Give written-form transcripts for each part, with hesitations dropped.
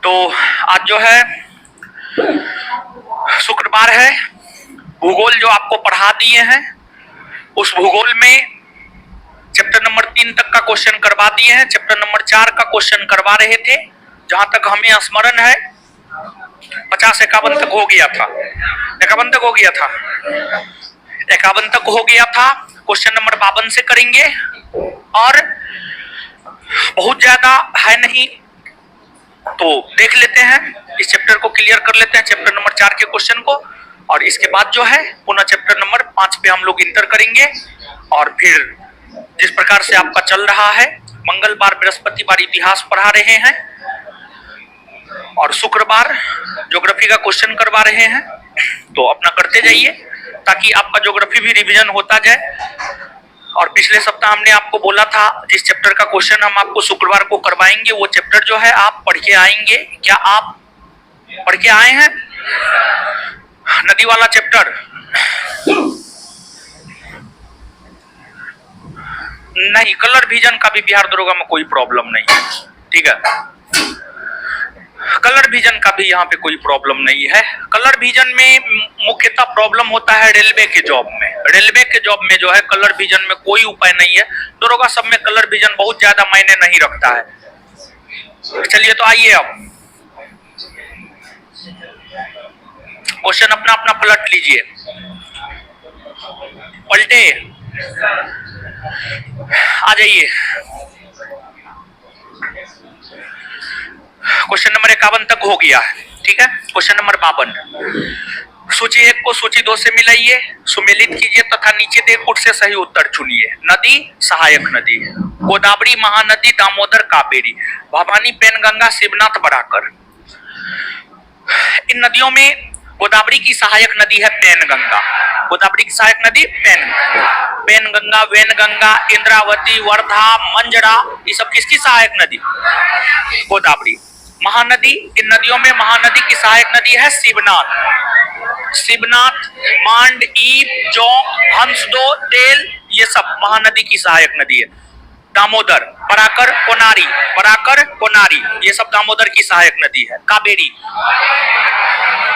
तो आज जो है शुक्रवार है। भूगोल जो आपको पढ़ा दिए हैं उस भूगोल में चैप्टर नंबर 3 तक का क्वेश्चन करवा दिए हैं। चैप्टर नंबर 4 का क्वेश्चन करवा रहे थे, जहां तक हमें स्मरण है 50-51 तक हो गया था। 51 तक हो गया था, 51 तक हो गया था। क्वेश्चन नंबर 52 से करेंगे और बहुत ज्यादा है नहीं तो देख लेते हैं, इस चैप्टर को क्लियर कर लेते हैं, चैप्टर नंबर 4 के क्वेश्चन को। और इसके बाद जो है पुनः चैप्टर नंबर 5 पे हम लोग इंटर करेंगे। और फिर जिस प्रकार से आपका चल रहा है, मंगलवार बृहस्पतिवार इतिहास पढ़ा रहे हैं और शुक्रवार ज्योग्राफी का क्वेश्चन करवा रहे हैं, तो अपना करते जाइए ताकि आपका ज्योग्राफी भी रिवीजन होता जाए। और पिछले सप्ताह हमने आपको बोला था जिस चैप्टर का क्वेश्चन हम आपको शुक्रवार को करवाएंगे वो चैप्टर जो है आप पढ़ के आएंगे। क्या आप पढ़ के आए हैं? नदी वाला चैप्टर नहीं, कलर विजन का भी बिहार दरोगा में कोई प्रॉब्लम नहीं है, ठीक है। कलर विजन का भी यहाँ पे कोई प्रॉब्लम नहीं है। कलर विजन में मुख्यतः प्रॉब्लम होता है रेलवे के जॉब में। रेलवे के जॉब में जो है कलर विजन में कोई उपाय नहीं है। दरोगा सब में कलर विजन बहुत ज्यादा मायने नहीं रखता है। चलिए तो आइए अब क्वेश्चन अपना अपना पलट लीजिए, पलटे आ जाइए। क्वेश्चन नंबर 51 तक हो गया है, ठीक है। क्वेश्चन नंबर 52, सूची 1 को सूची 2 से मिलाइए, सुमेलित कीजिए तथा नीचे दिए गुट से सही उत्तर चुनिए। नदी, सहायक नदी, गोदावरी, महानदी, दामोदर, कावेरी, भवानी, पेनगंगा, शिवनाथ, बराकर। इन नदियों में गोदावरी की सहायक नदी है पेनगंगा। गोदावरी की सहायक नदी पेनगंगा, वेनगंगा, इंद्रावती, वर्धा, मंजरा, ये सब किसकी सहायक नदी? गोदावरी। महानदी, इन नदियों में महानदी की सहायक नदी है शिवनाथ। शिवनाथ, मांड, ईप, जोंक, हंसदो, तेल, ये सब महानदी की सहायक नदी है। दामोदर, बराकर, कोनारी, बराकर, कोनारी, ये सब दामोदर की सहायक नदी है। कावेरी,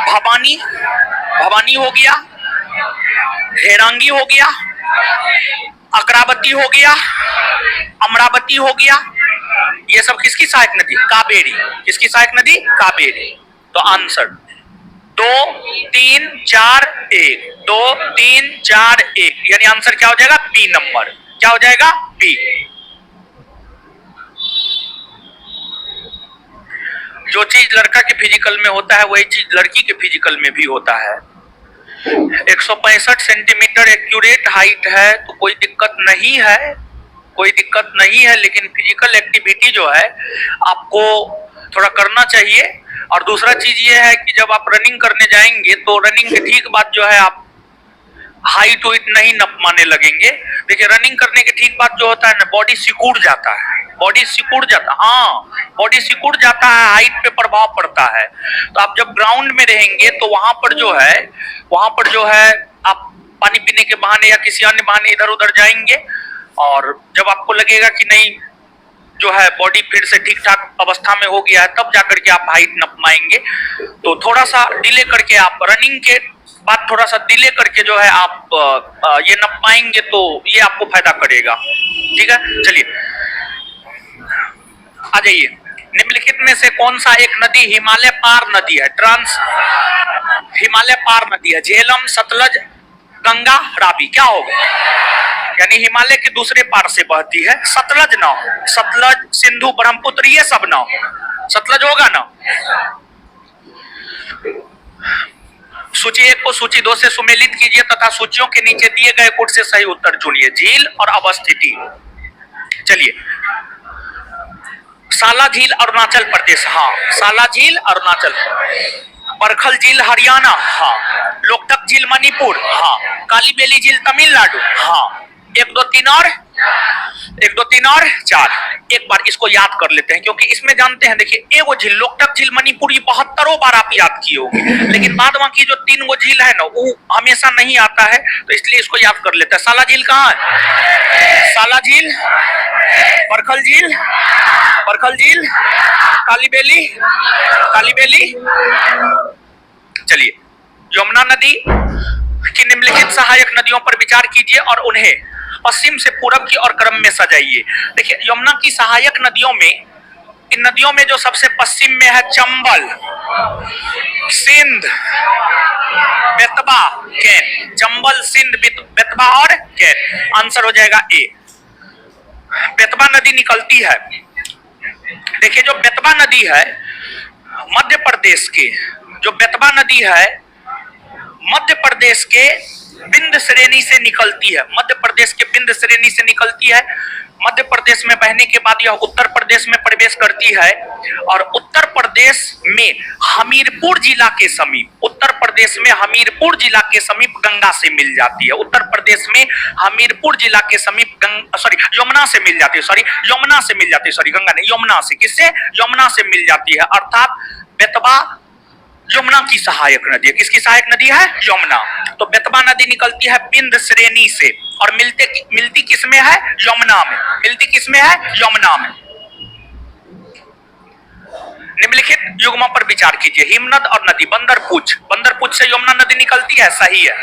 भवानी, भवानी हो गया, हेरांगी हो गया, अकरावती हो गया, अमरावती हो गया, ये सब किसकी सहायक नदी? कावेरी। किसकी सहायक नदी? कावेरी। तो आंसर 2, 3, 4, 1, 2, 3, 4, 1, यानी आंसर क्या हो जाएगा? B number. क्या हो जाएगा? बी। जो चीज लड़का के फिजिकल में होता है वही चीज लड़की के फिजिकल में भी होता है। 165 सेंटीमीटर एक्यूरेट हाइट है तो कोई दिक्कत नहीं है, कोई दिक्कत नहीं है, लेकिन फिजिकल एक्टिविटी जो है आपको थोड़ा करना चाहिए। और दूसरा चीज ये है कि जब आप रनिंग करने जाएंगे तो रनिंग के ठीक बाद जो है आप हाइट वाइट नहीं नपवाने लगेंगे। देखिए रनिंग करने के ठीक बाद जो होता है ना, बॉडी सिकुड़ जाता है, बॉडी सिकुड़ जाता, हाँ बॉडी सिकुड़ जाता है, हाइट पे प्रभाव पड़ता है। तो आप जब ग्राउंड में रहेंगे तो वहां पर जो है आप पानी पीने के बहाने या किसी अन्य बहाने इधर उधर जाएंगे और जब आपको लगेगा कि नहीं जो है बॉडी फिर से ठीक ठाक अवस्था में हो गया है तब जाकर के आप हाइट नपाएंगे। तो थोड़ा सा डिले करके आप रनिंग के बाद थोड़ा सा डिले करके जो है आप ये नपाएंगे तो ये आपको फायदा करेगा, ठीक है। चलिए आ जाइए। निम्नलिखित में से कौन सा एक नदी हिमालय पार नदी है? हिमालय पार नदी है। झेलम, सतलज, गंगा, रावी। क्या होगा? यानी हिमालय के दूसरे पार से बहती है। सतलज ना हो, सतलज, सिंधु, ब्रह्मपुत्र ये सब ना हो, सतलज होगा ना। सूची 1 को सूची 2 से सुमेलित कीजिए तथा सूचियों के नीचे दिए गए गुट से सही उत्तर चुनिए। झील और अवस्थिति। चलिए, साला झील अरुणाचल प्रदेश, हाँ साला झील अरुणाचल। बरखल झील हरियाणा, हाँ। लोकटक झील मणिपुर, हाँ। कालीबेली झील तमिलनाडु, हाँ। 1, 2, 3 और 1 2 3 और 4। एक बार इसको याद कर लेते हैं क्योंकि इसमें जानते हैं, देखिए एगो झील लोकटक झील मणिपुरी 72 बार आप याद किए होंगे, लेकिन बाद बाकी जो 3 गो झील है ना वो हमेशा नहीं आता है, तो इसलिए इसको याद कर लेते हैं। साला झील कहाँ है? साला झील, बरखल झील, बरखल झील, काली बेली, काली बेली। चलिए, यमुना नदी की निम्नलिखित सहायक नदियों पर विचार कीजिए और उन्हें पश्चिम से पूरब की ओर क्रम में सजाइए। देखिए, यमुना की सहायक नदियों में, इन नदियों में जो सबसे पश्चिम में है चंबल, सिंध, बेतवा, कैन। चंबल, सिंध, बेतवा और कैन। आंसर हो जाएगा ए। बेतवा नदी निकलती है, देखिए जो बेतवा नदी है मध्य प्रदेश के, जो बेतवा नदी है मध्य प्रदेश के विंध्य श्रेणी से निकलती है, मध्य प्रदेश के विंध्य श्रेणी से निकलती है। मध्य प्रदेश में बहने के बाद यह उत्तर प्रदेश में प्रवेश करती है और उत्तर प्रदेश में हमीरपुर जिला के समीप, उत्तर प्रदेश में हमीरपुर जिला के समीप गंगा से मिल जाती है। उत्तर प्रदेश में हमीरपुर जिला के समीप यमुना से मिल जाती है, यमुना से मिल जाती है, गंगा नहीं, यमुना से। किससे? यमुना से मिल जाती है। अर्थात बेतवा यमुना की सहायक नदी है। किसकी सहायक नदी है? यमुना। तो बेतवा नदी निकलती है विंध्य श्रेणी से और मिलती किसमें है? यमुना में। मिलती किसमें है? यमुना में। निम्नलिखित युग्मों पर विचार कीजिए। हिमनद और नदी, बंदरपूछ, बंदरपूछ से यमुना नदी निकलती है, सही है।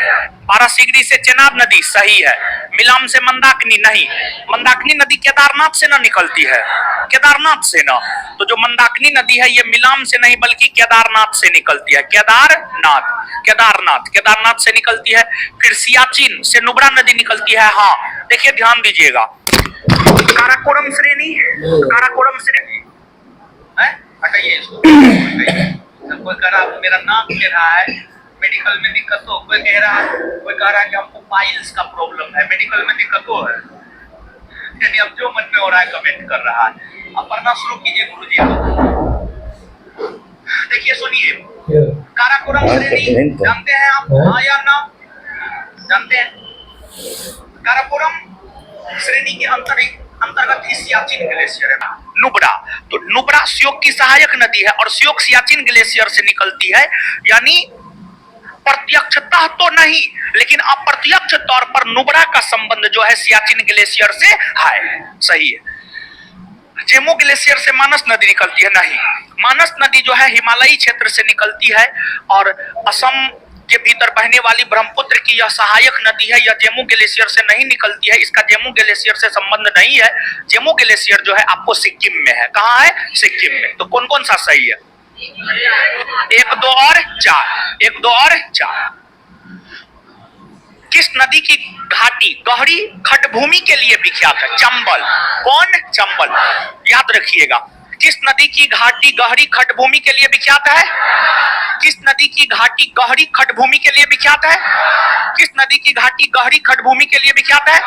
पारासिगरी से चेनाब नदी, सही है। मिलाम से मंदाकिनी, नहीं, मंदाकिनी नदी केदारनाथ से ना निकलती है, केदारनाथ से ना। तो जो मंदाकिनी नदी है ये मिलाम से नहीं बल्कि केदारनाथ से निकलती है, केदारनाथ, केदारनाथ, केदारनाथ से निकलती है। फिर सियाचिन से नुब्रा नदी निकलती है। हाँ, देखिए ध्यान दीजिएगा, काराकोरम श्रेणी, काराकोरम श्रेणी है, हटाइए इसको। कोई कह रहा मेरा नाक ले रहा है, मेडिकल में दिक्कत हो, कोई कह रहा है, कोई कह रहा है कि हमको पाइल्स का प्रॉब्लम है, मेडिकल में दिक्कत हो है। यानी अब जो मन में हो रहा है कमेंट कर रहा है। अब पढ़ना शुरू कीजिए गुरुजी। देखिए सुनिए, काराकोरम श्रेणी जानते हैं आप? हाँ या ना? जानते हैं? काराकोरम श्रेणी के अंतर्गत ही सियाचिन ग्लेशियर है। नुब्रा, तो नुब्रा श्योक की सहायक नदी है और श्योक सियाचिन ग्लेशियर से निकलती है। यानी प्रत्यक्षतः तो नहीं लेकिन अप्रत्यक्ष तौर पर नुब्रा का संबंध जो है सियाचिन ग्लेशियर से है, सही है। जेमो ग्लेशियर से मानस नदी निकलती है, नहीं, मानस नदी जो है हिमालयी क्षेत्र से निकलती है और असम के भीतर बहने वाली ब्रह्मपुत्र की यह सहायक नदी है। यह जेमू ग्लेशियर से नहीं निकलती है, इसका जेमू ग्लेशियर से संबंध नहीं है। जेमू ग्लेशियर जो है आपको सिक्किम में है। कहाँ है? सिक्किम में। तो कौन कौन सा सही है? 1 2 और 4, 1 2 और 4। किस नदी की घाटी गहरी खटभूमि के लिए विख्यात है? चंबल। कौन? चंबल। याद रखिएगा, किस नदी की घाटी गहरी खटभूमि के लिए विख्यात है? किस नदी की घाटी गहरी खटभूमि के लिए विख्यात है? किस नदी की घाटी गहरी खटभूमि के लिए विख्यात है?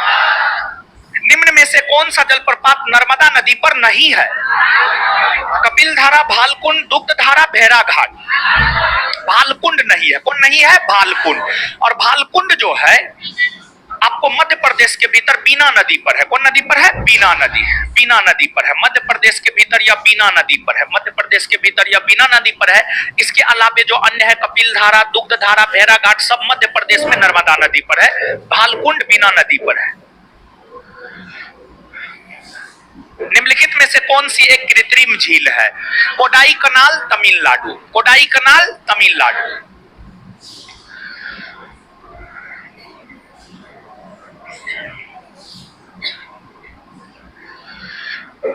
निम्न में से कौन सा जलप्रपात नर्मदा नदी पर नहीं है? कपिल धारा, भालकुंड, दुग्ध धारा, भेड़ा घाट। भालकुंड नहीं है। कौन नहीं है? भालकुंड। और भालकुंड जो है आपको मध्य प्रदेश के भीतर बीना नदी पर है। कौन नदी पर है? बीना नदी। बीना नदी पर है, मध्य प्रदेश के भीतर या बीना नदी पर है, मध्य प्रदेश के भीतर या बीना नदी पर है। इसके अलावे जो अन्य है कपिल धारा, दुग्ध धारा, भेड़ा घाट, सब मध्य प्रदेश में नर्मदा नदी पर है। भालकुंड बीना नदी पर है। निम्नलिखित में से कौन सी एक कृत्रिम झील है? कोडाई कनाल, तमिलनाडु। कोडाई कनाल, तमिलनाडु।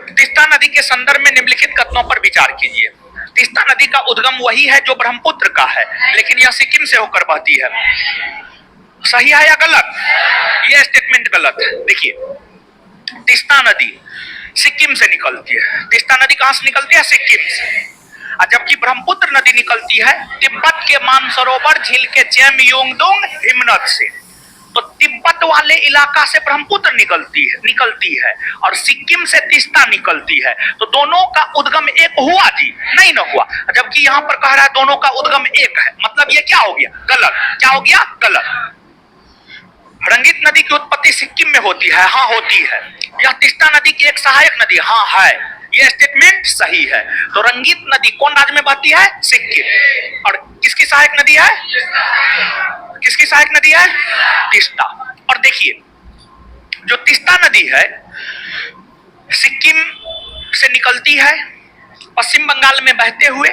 तीस्ता नदी के संदर्भ में निम्नलिखित कथनों पर विचार कीजिए। तीस्ता नदी का उद्गम वही है जो ब्रह्मपुत्र का है, लेकिन यह सिक्किम से होकर बहती है। सही है या गलत? यह स्टेटमेंट गलत है। देखिए, तीस्ता नदी सिक्किम से निकलती है। तीस्ता नदी कहां से निकलती है? सिक्किम से। जबकि ब्रह्मपुत्र नदी निकलती है तिब्बत के मानसरोवर झील के चेमयोंगडोंग हिमनद से। तो तिब्बत वाले इलाका से ब्रह्मपुत्र निकलती है और सिक्किम से तीस्ता निकलती है। तो दोनों का उद्गम एक हुआ जी? नहीं ना हुआ। जबकि यहां पर कह रहा है दोनों का उद्गम एक है, मतलब ये क्या हो गया? गलत। क्या हो गया? गलत। रंगीत नदी की उत्पत्ति सिक्किम में होती है, हाँ होती है। यह तीस्ता नदी की एक सहायक नदी, हाँ है। यह स्टेटमेंट सही है। तो रंगीत नदी कौन राज्य में बहती है? सिक्किम। और किसकी सहायक नदी है? किसकी सहायक नदी है? तीस्ता। और देखिए जो तीस्ता नदी है सिक्किम से निकलती है, पश्चिम बंगाल में बहते हुए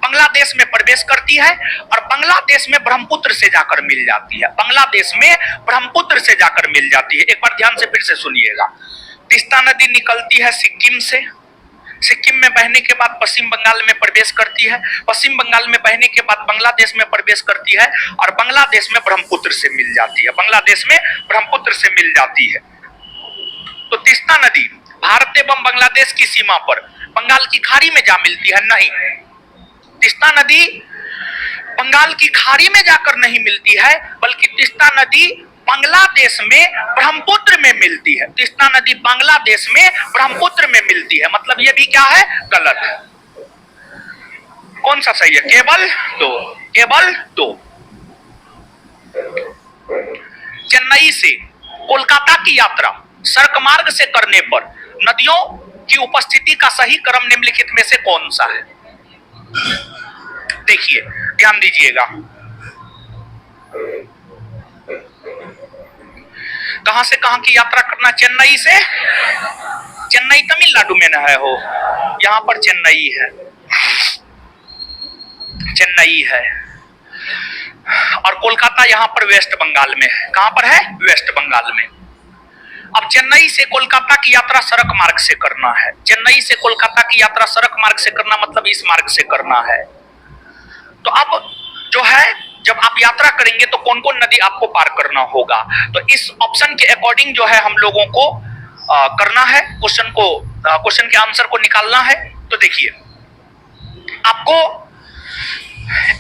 बांग्लादेश में प्रवेश करती है और बांग्लादेश में ब्रह्मपुत्र से जाकर मिल जाती है। बांग्लादेश में ब्रह्मपुत्र से जाकर मिल जाती है। एक बार ध्यान से फिर से सुनिएगा। तीस्ता नदी निकलती है सिक्किम से, सिक्किम में बहने के बाद पश्चिम बंगाल में प्रवेश करती है, पश्चिम बंगाल में बहने के बाद बांग्लादेश में प्रवेश करती है और बांग्लादेश में ब्रह्मपुत्र से मिल जाती है, बांग्लादेश में ब्रह्मपुत्र से मिल जाती है। तो तीस्ता नदी भारत एवं बांग्लादेश की सीमा पर बंगाल की खाड़ी में जा मिलती है? नहीं, तीस्ता नदी बंगाल की खाड़ी में जाकर नहीं मिलती है, बल्कि तीस्ता नदी बांग्लादेश में ब्रह्मपुत्र में मिलती है। तीस्ता नदी बांग्लादेश में ब्रह्मपुत्र में मिलती है। मतलब ये भी क्या है? गलत है। कौन सा सही है? केवल दो, केवल दो। चेन्नई से कोलकाता की यात्रा सड़क मार्ग से करने पर नदियों की उपस्थिति का सही क्रम निम्नलिखित में से कौन सा है? देखिए ध्यान दीजिएगा। कहां से कहां की यात्रा करना? चेन्नई से, चेन्नई तमिलनाडु में न है हो, यहां पर चेन्नई है, चेन्नई है। और कोलकाता यहां पर वेस्ट बंगाल में है। कहां पर है? वेस्ट बंगाल में। अब चेन्नई से कोलकाता की यात्रा सड़क मार्ग से करना है। चेन्नई से कोलकाता की यात्रा सड़क मार्ग से करना मतलब इस मार्ग से करना है। तो अब जो है जब आप यात्रा करेंगे तो कौन कौन नदी आपको पार करना होगा? तो इस ऑप्शन के अकॉर्डिंग जो है हम लोगों को करना है, क्वेश्चन के आंसर को निकालना है। तो देखिए आपको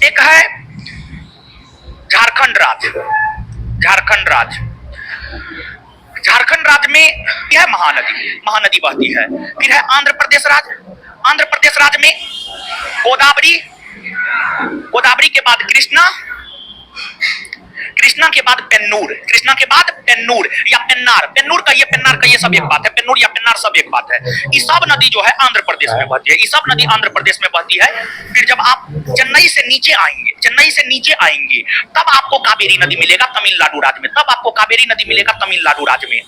एक है झारखंड राज्य, झारखंड राज्य, झारखंड राज्य में यह महानदी, महानदी बहती है। फिर है आंध्र प्रदेश राज्य, आंध्र प्रदेश राज्य में गोदावरी, गोदावरी के बाद कृष्णा, कृष्णा के बाद पेन्नूर, कृष्णा के बाद पेन्नूर या पेन्नार, पेन्नूर का ये पेन्नार का ये सब एक बात है, पेन्नूर या पेन्नार सब एक बात है। ये सब नदी जो है आंध्र प्रदेश में बहती है, ये सब नदी आंध्र प्रदेश में बहती है। फिर जब आप चेन्नई से नीचे आएंगे, चेन्नई से नीचे आएंगे तब आपको कावेरी नदी मिलेगा तमिलनाडु राज्य में, तब आपको कावेरी नदी मिलेगा तमिलनाडु राज्य में।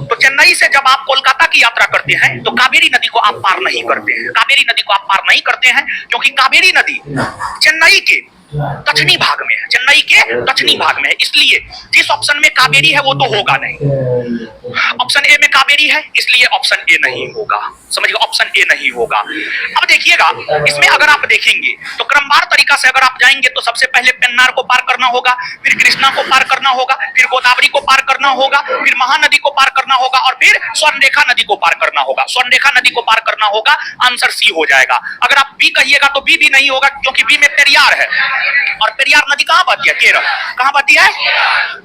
तो चेन्नई से जब आप कोलकाता की यात्रा करते हैं तो कावेरी नदी को आप पार नहीं करते हैं, कावेरी नदी को आप पार नहीं करते हैं क्योंकि कावेरी नदी चेन्नई के दक्षिणी भाग में है, चेन्नई के दक्षिणी भाग में है। इसलिए जिस ऑप्शन में कावेरी है वो तो होगा नहीं। ऑप्शन ए में कावेरी है इसलिए ऑप्शन ए नहीं होगा, समझिए ऑप्शन ए नहीं होगा। अब देखिएगा इसमें अगर आप देखेंगे तो क्रमवार तरीका से अगर आप जाएंगे तो सबसे पहले पेन्नार को पार करना होगा, फिर कृष्णा को पार करना होगा, फिर गोदावरी को पार करना होगा, फिर महानदी को पार करना होगा और फिर स्वर्णरेखा नदी को पार करना होगा, स्वर्णरेखा नदी को पार करना होगा। आंसर सी हो जाएगा। अगर आप बी कहिएगा तो बी भी नहीं होगा क्योंकि बी में पेरियार है और पेरियार नदी कहां बहती है? केरल। कहां बहती है?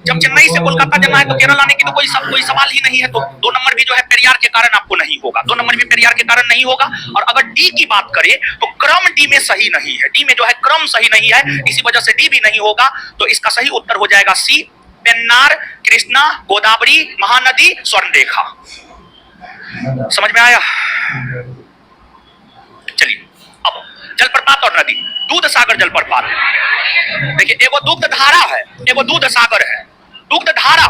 जब चेन्नई से कोलकाता जाना है तो केरल आने की तो कोई सवाल ही नहीं है। तो 2 नंबर भी जो है पेरियार के कारण आपको नहीं होगा, 2 नंबर भी पेरियार के कारण नहीं होगा। और अगर डी की बात करें तो क्रम डी में सही नहीं है, डी में जो है क्रम सही नहीं है, इसी वजह से डी भी नहीं होगा। तो इसका सही उत्तर हो जाएगा सी, पेन्नार, कृष्णा, गोदावरी, महानदी, स्वर्णरेखा। समझ में आया? चलिए अब जलप्रपात और नदी, दूध सागर जलप्रपात। देखिए एगो दुग्ध धारा है, एगो दूध सागर है। दुग्ध धारा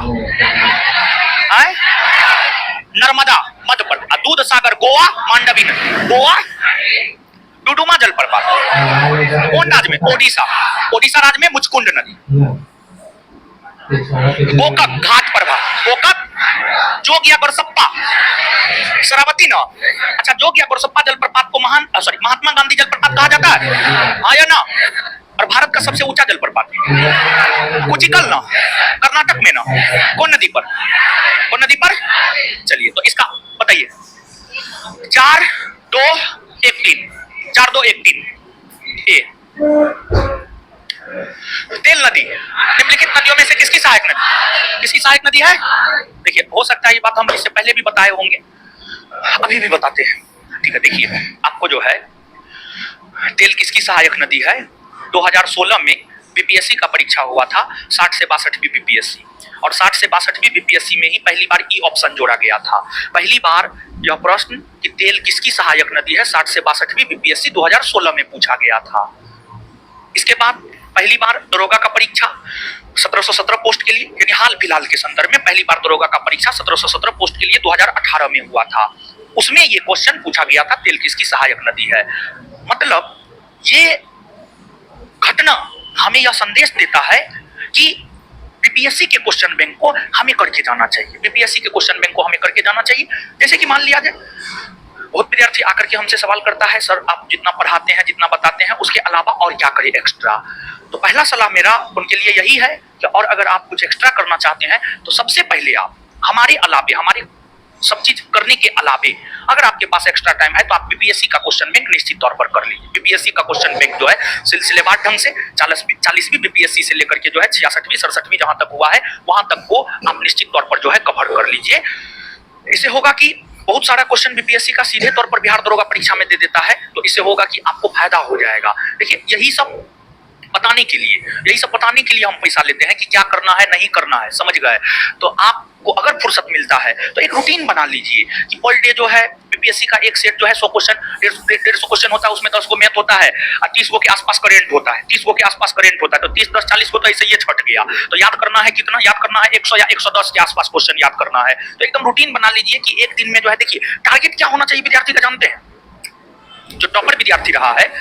है नर्मदा मध्य प्रदेश, दूध सागर गोवा, मांडवी नदी, गोवा। डुडुमा जलप्रपात कौन राज्य में? ओडिशा, ओडिशा राज्य में मुचकुंड नदी। गोकक घाट प्रभा, गोकक, जोगिया गोरसप्पा, शरावती ना। अच्छा जोगिया गोरसप्पा जलप्रपात को महात्मा गांधी जलप्रपात कहा जाता है, हाँ या ना? और भारत का सबसे ऊंचा जलप्रपात कुचिकल ना, कर्नाटक में ना, कौन नदी पर? कौन नदी पर? चलिए तो इसका बताइए। 4 2 1 3, 4 2 1 3 ए। तेल नदी निम्नलिखित नदियों में से किसकी सहायक नदी? किसकी सहायक नदी है? देखिए हो सकता है ये बात हम इससे पहले भी बताए होंगे, अभी भी बताते हैं। ठीक है, देखिए आपको जो है तेल किसकी सहायक नदी है? 2016 में बीपीएससी का परीक्षा हुआ था, 60 से 62वीं बीपीएससी, और 60 से 62वीं बीपीएससी में ही पहली बार ई ऑप्शन जोड़ा गया था। पहली बार यह प्रश्न कि तेल किसकी सहायक नदी है 60 से 62वीं बीपीएससी 2016 में पूछा गया था। इसके बाद पहली बार दरोगा का परीक्षा 1717 पोस्ट के लिए, यानी हाल फिलहाल के संदर्भ में पहली बार दरोगा का परीक्षा 1717 पोस्ट के लिए 2018 में हुआ था। उसमें ये क्वेश्चन पूछा गया था तेल किसकी सहायक नदी है। मतलब ये घटना हमें यह संदेश देता है कि बीपीएससी के क्वेश्चन बैंक को हमें करके जाना चाहिए, बीपीएससी के क्वेश्चन बैंक को हमें करके जाना चाहिए। जैसे कि मान लिया जाए, बहुत विद्यार्थी आकर के हमसे सवाल करता है, सर आप जितना पढ़ाते हैं, जितना बताते हैं, उसके अलावा और क्या करें एक्स्ट्रा। तो पहला सलाह मेरा उनके लिए यही है कि और अगर आप कुछ एक्स्ट्रा करना चाहते हैं तो सबसे पहले आप हमारे अलावे, हमारे सब चीज करने के अलावे अगर आपके पास एक्स्ट्रा टाइम है तो आप बीपीएससी का क्वेश्चन बैंक निश्चित तौर पर कर लीजिए। बीपीएससी का क्वेश्चन बैंक जो है सिलसिलेवार ढंग से 40वीं बीपीएससी से लेकर के जो है 66वीं 67वीं जहां तक हुआ है वहां तक को आप निश्चित तौर पर जो है कवर कर लीजिए। इससे होगा कि बहुत सारा क्वेश्चन बीपीएससी का सीधे तौर पर बिहार दरोगा परीक्षा में दे देता है, तो इससे होगा कि आपको फायदा हो जाएगा। देखिए यही सब बताने के लिए हम पैसा लेते हैं कि क्या करना है नहीं करना है, समझ गए। तो आपको अगर फुर्सत मिलता है तो एक रूटीन बना लीजिए कि पर डे जो है बीपीएससी का एक सेट जो है 100 क्वेश्चन 150 क्वेश्चन होता है, उसमें 10 गो मैथ होता है और 30 गो के आसपास करेंट होता है, 30 गो के आसपास करेंट होता है, तो 30 10 40 गो तो ऐसे ये छट गया। तो याद करना है कितना, याद करना है 100 या 110 के आसपास क्वेश्चन याद करना है। तो एकदम रूटीन बना लीजिए कि एक दिन में जो है, देखिए टारगेट क्या होना चाहिए विद्यार्थी का जानते हैं। जो टॉपर विद्यार्थी रहा है,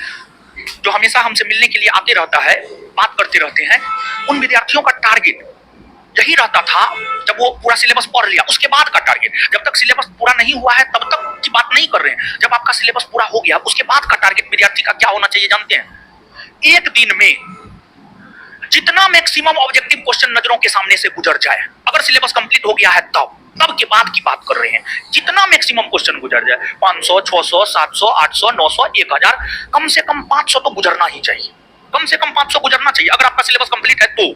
जो हमेशा हमसे मिलने के लिए आते रहता है, बात करते रहते हैं, उन विद्यार्थियों का टारगेट यही रहता था जब वो पूरा सिलेबस पढ़ लिया उसके बाद का टारगेट। जब तक सिलेबस पूरा नहीं हुआ है तब तक की बात नहीं कर रहे हैं, जब आपका सिलेबस पूरा हो गया उसके बाद का टारगेट विद्यार्थी का क्या होना चाहिए जानते हैं। एक दिन में जितना मैक्सिमम ऑब्जेक्टिव क्वेश्चन नजरों के सामने से गुजर जाए, अगर सिलेबस कंप्लीट हो गया है तब के बाद की बात कर रहे हैं, जितना मैक्सिमम क्वेश्चन गुजर जाए 500 600 700 800 900 1000, कम से कम 500 तो गुजरना ही चाहिए, कम से कम 500 गुजरना चाहिए। अगर आपका सिलेबस कंप्लीट है तो,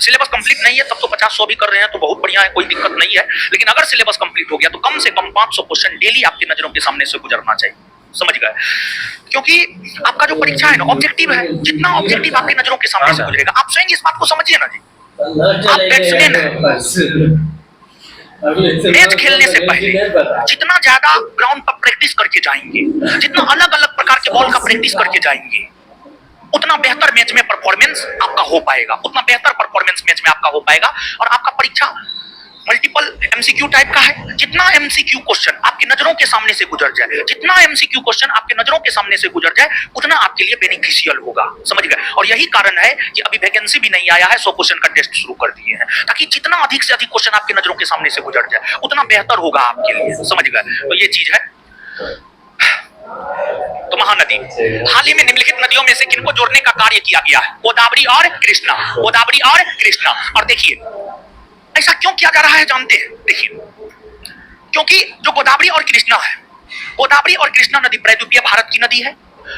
सिलेबस कंप्लीट नहीं है तब तो 50-100 भी कर रहे हैं तो बहुत बढ़िया है, कोई दिक्कत नहीं है। लेकिन अगर सिलेबस कंप्लीट हो गया तो कम से कम 500 क्वेश्चन डेली आपकी नजरों के सामने से गुजरना चाहिए, समझ गए। क्योंकि आपका जो परीक्षा है ना ऑब्जेक्टिव है, जितना ऑब्जेक्टिव आपकी नजरों के सामने से गुजरेगा, आप स्वयं इस बात को समझिए ना जी। आप बैट्समैन हैं, मैच खेलने से पहले जितना ज्यादा ग्राउंड पर प्रैक्टिस करके जाएंगे, जितना अलग अलग प्रकार के बॉल का प्रैक्टिस करके जाएंगे, उतना बेहतर मैच में परफॉर्मेंस आपका हो पाएगा, उतना बेहतर परफॉर्मेंस मैच में आपका हो पाएगा। और आपका परीक्षा मल्टीपल एमसीक्यू टाइप का है, जितना एमसीक्यू क्वेश्चन आपकी नजरों के सामने से गुजर जाए, जितना एमसीक्यू क्वेश्चन आपके नजरों के सामने से गुजर जाए, उतना आपके लिए बेनिफिशियल होगा, समझ गए। और यही कारण है कि अभी वैकेंसी भी नहीं आया है, 100 क्वेश्चन का टेस्ट शुरू कर दिए हैं, ताकि जितना अधिक से अधिक क्वेश्चन आपकी नजरों के सामने से गुजर जाए उतना बेहतर होगा आपके लिए, समझ गए। तो ये चीज है। तो महानदी, हाल ही में निम्नलिखित नदियों में से किनको जोड़ने का कार्य किया गया है? गोदावरी और कृष्णा, गोदावरी और कृष्णा। और देखिए ऐसा क्यों किया जा रहा है जानते हैं, देखिए क्योंकि जो गोदावरी और कृष्णा है, गोदावरी और कृष्णा नदी प्रायद्वीपीय भारत की नदी है,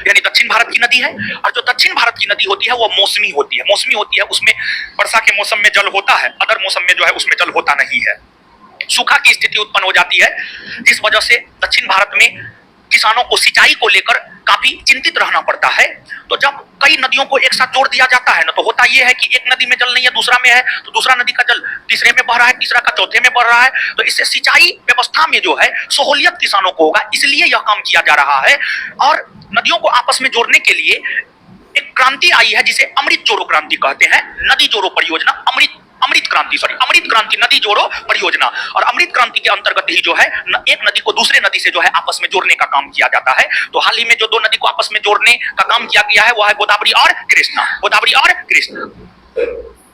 यानी दक्षिण भारत की नदी है। और जो दक्षिण भारत की नदी होती है वो मौसमी होती है, मौसमी होती है, उसमें वर्षा के मौसम में जल होता है, अदर मौसम में जो है उसमें जल होता नहीं है, सूखा की स्थिति उत्पन्न हो जाती है, जिस वजह से दक्षिण भारत में किसानों को सिंचाई को लेकर काफी चिंतित रहना पड़ता है। तो जब कई नदियों को एक साथ जोड़ दिया जाता है ना, तो होता यह है कि एक नदी में जल नहीं है, दूसरा में है, तो दूसरा नदी का जल तीसरे में बह रहा है, तीसरा का चौथे में बह रहा है। तो इससे सिंचाई व्यवस्था में जो है सहूलियत किसानों को होगा, इसलिए यह काम किया जा रहा है। और नदियों को आपस में जोड़ने के लिए एक क्रांति आई है जिसे अमृत जोड़ो क्रांति कहते हैं, नदी जोड़ो परियोजना, अमृत क्रांति नदी जोड़ो परियोजना। और अमृत क्रांति के अंतर्गत ही जो है एक नदी को दूसरे नदी से जो है आपस में जोड़ने का काम किया जाता है। तो हाल ही में जो दो नदी को आपस में जोड़ने का काम किया गया है वो है गोदावरी और कृष्णा, गोदावरी और कृष्णा।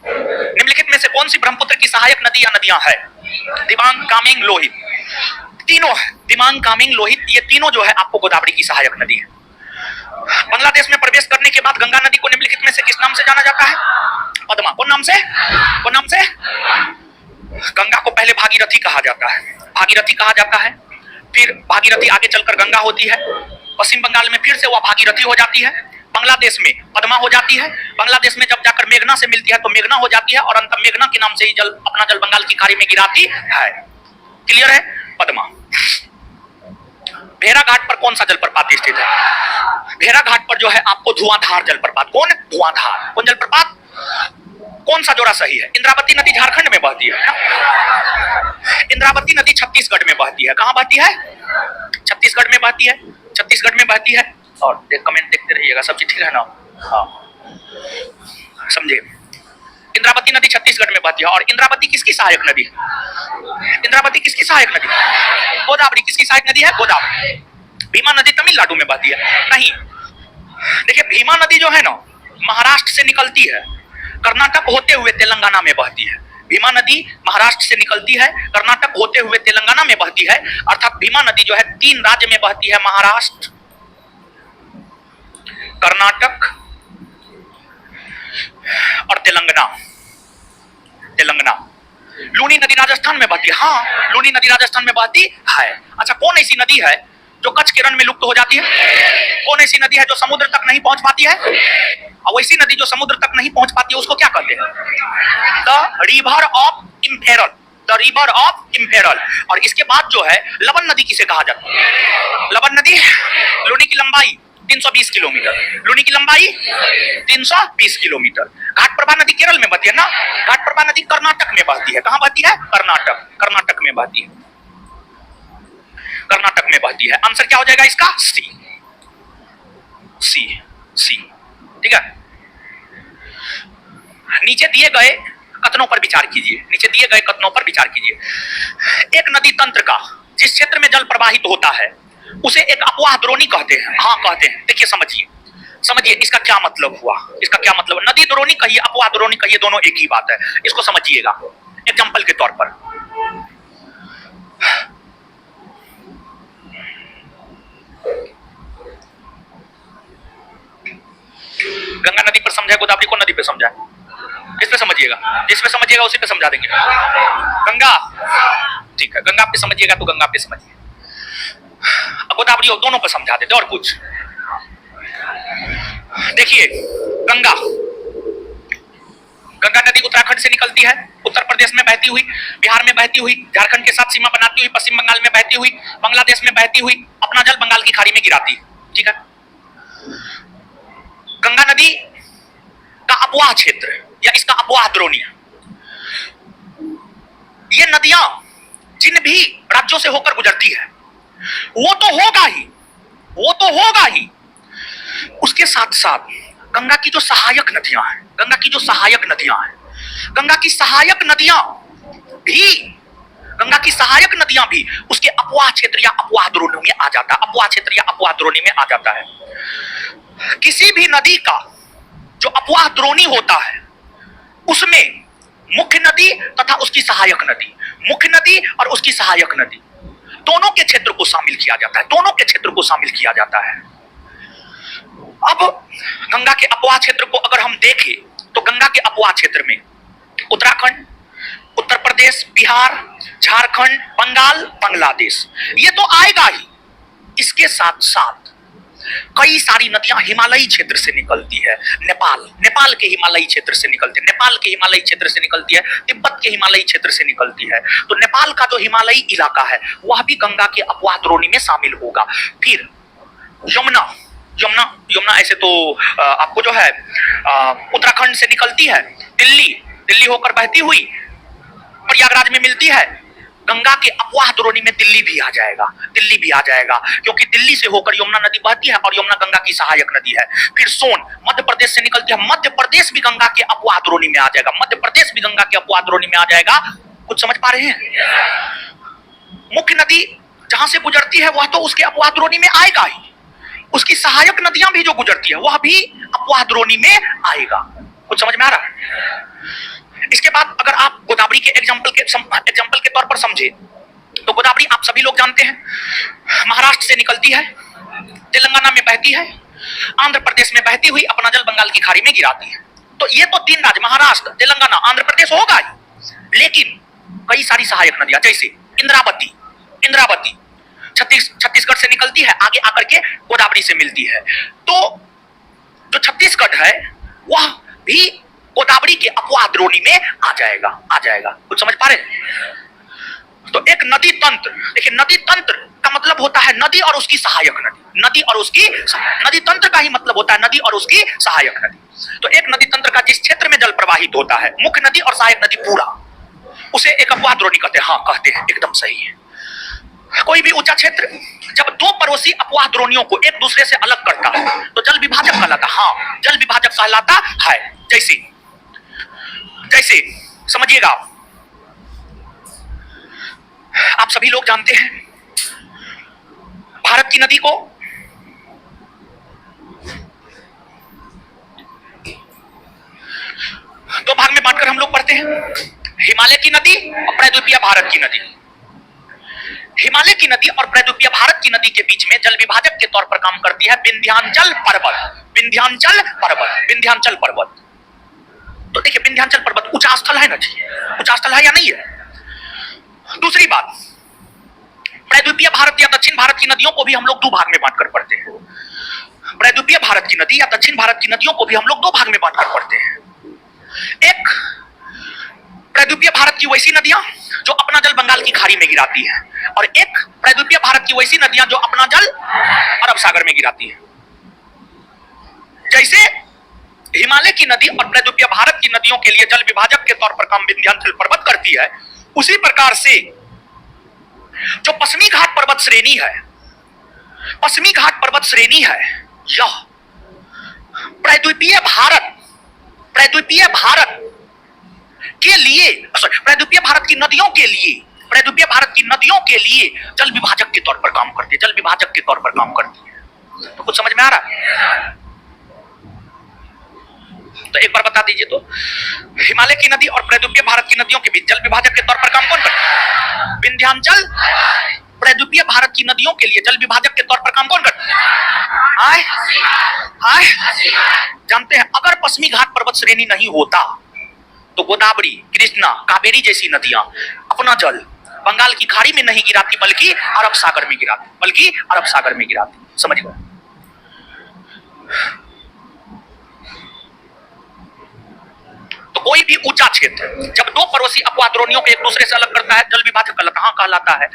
निम्नलिखित में से कौन सी ब्रह्मपुत्र की सहायक नदी या नदियां है? दिबांग, कामेंग, लोहित, तीनों है। दिबांग, कामेंग, लोहित, ये तीनों जो है आपको गोदावरी की सहायक नदी है। बांग्लादेश में प्रवेश करने के बाद गंगा नदी को निम्नलिखित में से किस नाम से जाना जाता है? पद्मा। कौन नाम से? कौन नाम से? गंगा को पहले भागीरथी कहा जाता है, भागीरथी कहा जाता है, फिर भागीरथी आगे चलकर गंगा होती है, पश्चिम बंगाल में फिर से वह भागीरथी हो जाती है, बांग्लादेश में पद्मा हो जाती है, बांग्लादेश में जब जाकर मेघना से मिलती है तो मेघना हो जाती है, और अंत मेघना के नाम से ही जल अपना जल बंगाल की खाड़ी में गिराती है। क्लियर है? पद्मा। भेड़ा घाट पर कौन सा जलप्रपात स्थित है? भेड़ा घाट पर जो है आपको धुआंधार जलप्रपात। कौन? धुआंधार। कौन जलप्रपात? कौन सा जोड़ा सही है? इंद्रावती नदी झारखंड में बहती है ना? इंद्रावती नदी छत्तीसगढ़ में बहती है। कहां बहती है? छत्तीसगढ़ में बहती है। छत्तीसगढ़ में बहती है। और कमेंट देखते रहिएगा, सब चीज ठीक है ना? हाँ, समझे? इंद्रावती नदी छत्तीसगढ़ में बहती है। और इंद्रावती किसकी सहायक नदी है? इंद्रावती किसकी सहायक नदी है? गोदावरी किसकी सहायक नदी है? गोदावरी। भीमा नदी तमिलनाडु में बहती है? नहीं। देखिए, भीमा नदी जो है ना, महाराष्ट्र से निकलती है, कर्नाटक होते हुए तेलंगाना में बहती है। भीमा नदी महाराष्ट्र से निकलती है, कर्नाटक होते हुए तेलंगाना में बहती है। अर्थात भीमा नदी जो है 3 राज्य में बहती है, महाराष्ट्र, कर्नाटक और तेलंगाना। तेलंगाना। लूनी नदी राजस्थान में बहती है। हाँ, लूनी नदी राजस्थान में बहती है। अच्छा, कौन ऐसी नदी है जो कच्छ के रण में लुप्त हो जाती है? कौन ऐसी नदी है जो समुद्र तक नहीं पहुंच पाती है? और वैसी नदी जो समुद्र तक नहीं पहुंच पाती है उसको क्या कहते हैं? The river of imperial. The river of imperial. और इसके बाद जो है लवन नदी किसे कहा जाता है? लवन नदी। लूनी की लंबाई 320 किलोमीटर। लूनी की लंबाई 320 किलोमीटर। घाटप्रभा नदी केरल में बहती है ना? घाटप्रभा नदी कर्नाटक में बहती है। कहां बहती है? कर्नाटक। कर्नाटक में बहती है। कर्नाटक में बहती है। आंसर क्या हो जाएगा इसका? सी। सी। सी। ठीक है। नीचे दिए गए कथनों पर विचार कीजिए। नीचे दिए गए कथनों पर विचार कीजिए। एक नदी तंत्र का जिस क्षेत्र में जल प्रवाहित होता है उसे एक अपवाह द्रोणी कहते हैं। हाँ, कहते हैं। देखिए, समझिए, समझिए इसका क्या मतलब हुआ। इसका क्या मतलब? नदी द्रोणी कहिए, अपवाह द्रोणी कहिए, दोनों एक ही बात है। इसको समझिएगा एग्जांपल के तौर पर। गंगा नदी पर समझाए, गोदावरी को नदी पे समझाए? इस पे समझिएगा, जिस पे समझिएगा उसी पे समझा देंगे। गंगा, ठीक है, गंगा पे समझिएगा तो गंगा पे समझिए, गोदावरी दोनों पे समझा देते। और कुछ देखिए, गंगा, गंगा नदी उत्तराखंड से निकलती है, उत्तर प्रदेश में बहती हुई, बिहार में बहती हुई, झारखंड के साथ सीमा बनाती हुई, पश्चिम बंगाल में बहती हुई, बांग्लादेश में बहती हुई, अपना जल बंगाल की खाड़ी में गिराती है। ठीक है। गंगा नदी का अपवाह क्षेत्र या इसका अपवाह द्रोणी, ये नदियां जिन भी राज्यों से होकर गुजरती है वो तो होगा ही, वो तो होगा ही। उसके साथ साथ गंगा की जो सहायक नदियां हैं, गंगा की जो सहायक नदियां हैं, गंगा की सहायक नदियां भी, गंगा की सहायक नदियां भी उसके अपवाह क्षेत्र या अपवाह द्रोणी में आ जाता है। अपवाह क्षेत्र या अपवाह द्रोणी में आ जाता है। किसी भी नदी का जो अपवाह द्रोणी होता है उसमें मुख्य नदी तथा उसकी सहायक नदी, मुख्य नदी और उसकी सहायक नदी, दोनों के क्षेत्र को शामिल किया जाता है। दोनों के क्षेत्र को शामिल किया जाता है। अब गंगा के अपवाह क्षेत्र को अगर हम देखें तो गंगा के अपवाह क्षेत्र में उत्तराखंड, उत्तर प्रदेश, बिहार, झारखंड, बंगाल, बांग्लादेश, ये तो आएगा ही। इसके साथ साथ कई सारी नदियां हिमालयी क्षेत्र से निकलती है। नेपाल, नेपाल के हिमालयी क्षेत्र से निकलती है, नेपाल के हिमालयी क्षेत्र से निकलती है, तिब्बत के हिमालयी क्षेत्र से निकलती है। तो नेपाल का जो हिमालयी इलाका है वह भी गंगा के अपवाह द्रोणी में शामिल होगा। फिर यमुना, यमुना, यमुना ऐसे तो आपको जो है उत्तराखंड से निकलती है, दिल्ली, दिल्ली होकर बहती हुई प्रयागराज में मिलती है। गंगा के अपवाह द्रोणी में दिल्ली भी आ जाएगा, दिल्ली भी आ जाएगा, क्योंकि दिल्ली से होकर यमुना नदी बहती है और यमुना गंगा की सहायक नदी है। फिर सोन मध्य प्रदेश से निकलती है, मध्य प्रदेश भी गंगा के अपवाह द्रोणी में आ जाएगा, मध्य प्रदेश भी गंगा के अपवाह द्रोणी में आ जाएगा। कुछ समझ पा रहे हैं? मुख्य नदी जहां से गुजरती है वह तो उसके अपवाह द्रोणी में आएगा ही, उसकी सहायक नदियां भी जो गुजरती है वह भी अपवाह द्रोणी में आएगा। कुछ समझ में आ रहा है? इसके बाद अगर आप गोदावरी के एग्जाम्पल के तौर पर समझे तो गोदावरी आप सभी लोग जानते हैं, महाराष्ट्र से निकलती है, तेलंगाना में बहती है, आंध्र प्रदेश में बहती हुई अपना जल बंगाल की खाड़ी में गिराती है। तो ये तो 3 राज्य महाराष्ट्र, तेलंगाना, आंध्र प्रदेश होगा ही, लेकिन कई सारी सहायक नदियां जैसे इंद्रावती, इंद्रावती छत्तीसगढ़ से निकलती है, आगे आकर के गोदावरी से मिलती है। तो जो छत्तीसगढ़ है वह भी गोदावरी के अपवाह द्रोणी में आ जाएगा, आ जाएगा। कुछ समझ पा रहे? तो एक नदी तंत्र, देखिए नदी तंत्र का मतलब होता है नदी और उसकी सहायक नदी, नदी और उसकी नदी तंत्र का ही मतलब होता है नदी और उसकी सहायक नदी। तो एक नदी तंत्र का जिस क्षेत्र में जल प्रवाहित होता है, मुख्य नदी और सहायक नदी पूरा, उसे एक अपवाह द्रोणी कहते हैं। हाँ कहते हैं, एकदम सही है। कोई भी ऊंचा क्षेत्र जब दो पड़ोसी अपवाह द्रोणियों को एक दूसरे से अलग करता है तो जल विभाजक कहलाता है। हाँ, जल विभाजक कहलाता है। जैसे जैसे समझिएगा, आप सभी लोग जानते हैं भारत की नदी को दो भाग में बांटकर हम लोग पढ़ते हैं, हिमालय की नदी और प्रायद्वीपीय भारत की नदी। हिमालय की नदी और प्रायद्वीपीय भारत की नदी के बीच में जल विभाजक के तौर पर काम करती है विंध्याचल पर्वत। विंध्याचल पर्वत, विंध्याचल पर्वत। तो देखिए विंध्याचल पर्वत ऊंचा स्थल है ना जी, ऊंचा स्थल है या नहीं है। दूसरी बात, प्रायद्वीपीय भारत या दक्षिण भारत की नदियों को भी हम लोग दो भाग में बांटकर पढ़ते हैं। प्रायद्वीपीय भारत की नदी या दक्षिण भारत की नदियों को भी हम लोग दो भाग में बांटकर पढ़ते हैं। एक प्रायद्वीपीय भारत की वैसी नदियां जो अपना जल बंगाल की खाड़ी में गिराती है, और एक प्रायद्वीपीय भारत की वैसी नदियां जो अपना जल अरब सागर में गिराती है। जैसे हिमालय की नदी और प्रायद्वीपीय भारत की नदियों के लिए जल विभाजक के तौर पर काम विंध्याचल पर्वत करती है, उसी प्रकार से जो पश्चिमी घाट पर्वत श्रेणी है, पश्चिमी घाट पर्वत श्रेणी है, यह प्रायद्वीपीय भारत के लिए, प्रायद्वीपीय भारत की नदियों के लिए, प्रायद्वीपीय भारत की नदियों के लिए जल विभाजक के तौर पर काम करती है, जल विभाजक के तौर पर काम करती है। तो कुछ समझ में आ रहा है? तो एक बार बता दीजिए तो, हिमालय की नदी और प्रायद्वीपीय भारत की नदियों के बीच जल विभाजक के तौर पर काम कौन करता है? विंध्याचल। प्रायद्वीपीय भारत की नदियों के लिए जल विभाजक के तौर पर काम कौन करता है? हाय, जानते हैं अगर पश्चिमी घाट पर्वत श्रेणी नहीं होता तो गोदावरी, कृष्णा, कावेरी जैसी नदियां अपना जल बंगाल की खाड़ी में नहीं गिराती बल्कि अरब सागर में गिराती, समझ गए? तो कोई भी ऊंचा क्षेत्र जब दो पड़ोसी अपवाह द्रोणियों को एक दूसरे से अलग करता है, जल विभाजक कहलाता है।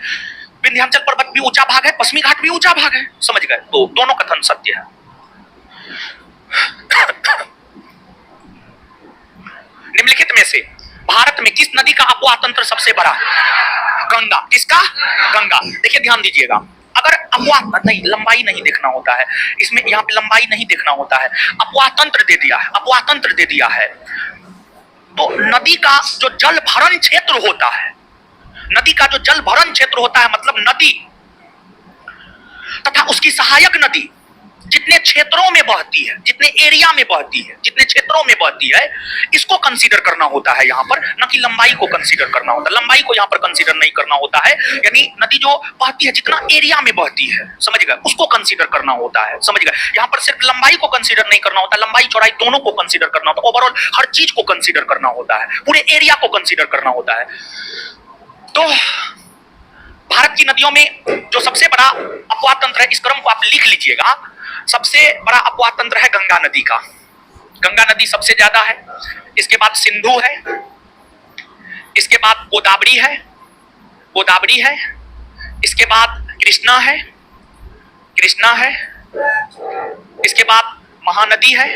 विंध्याचल पर्वत भी ऊंचा भाग है, पश्चिमी घाट भी ऊंचा भाग है, समझ गए? तो दोनों कथन सत्य है। निम्नलिखित में से भारत में किस नदी का अपवाह तंत्र सबसे बड़ा है? गंगा। किसका? गंगा। देखिए ध्यान दीजिएगा, अगर अपवाह नहीं, लंबाई नहीं देखना होता है इसमें, यहाँ पे लंबाई नहीं देखना होता है, अपवाह तंत्र दे दिया है, तो नदी का जो जल भरण क्षेत्र होता है, नदी का जो जल भरण क्षेत्र होता है, मतलब नदी तथा उसकी सहायक नदी जितने क्षेत्रों में बहती है, जितने एरिया में बहती है, जितने क्षेत्रों में बहती है, इसको कंसीडर करना होता है यहाँ पर, न कि लंबाई को कंसीडर करना होता है। लंबाई को यहाँ पर कंसीडर नहीं करना होता है, यानी नदी जो बहती है जितना एरिया में बहती है, समझ गए, उसको कंसीडर करना होता है, समझ गए? यहाँ पर सिर्फ लंबाई को कंसीडर नहीं करना होता, लंबाई चौड़ाई दोनों को कंसीडर करना होता है, ओवरऑल हर चीज को कंसीडर करना होता है, पूरे एरिया को कंसीडर करना होता है। तो भारत की नदियों में जो सबसे बड़ा अपवाह तंत्र है, इस क्रम को आप लिख लीजिएगा, सबसे बड़ा अपवाह तंत्र है गंगा नदी का। गंगा नदी सबसे ज्यादा है, इसके बाद सिंधु है, इसके बाद गोदावरी है, इसके बाद कृष्णा है, इसके बाद महानदी है,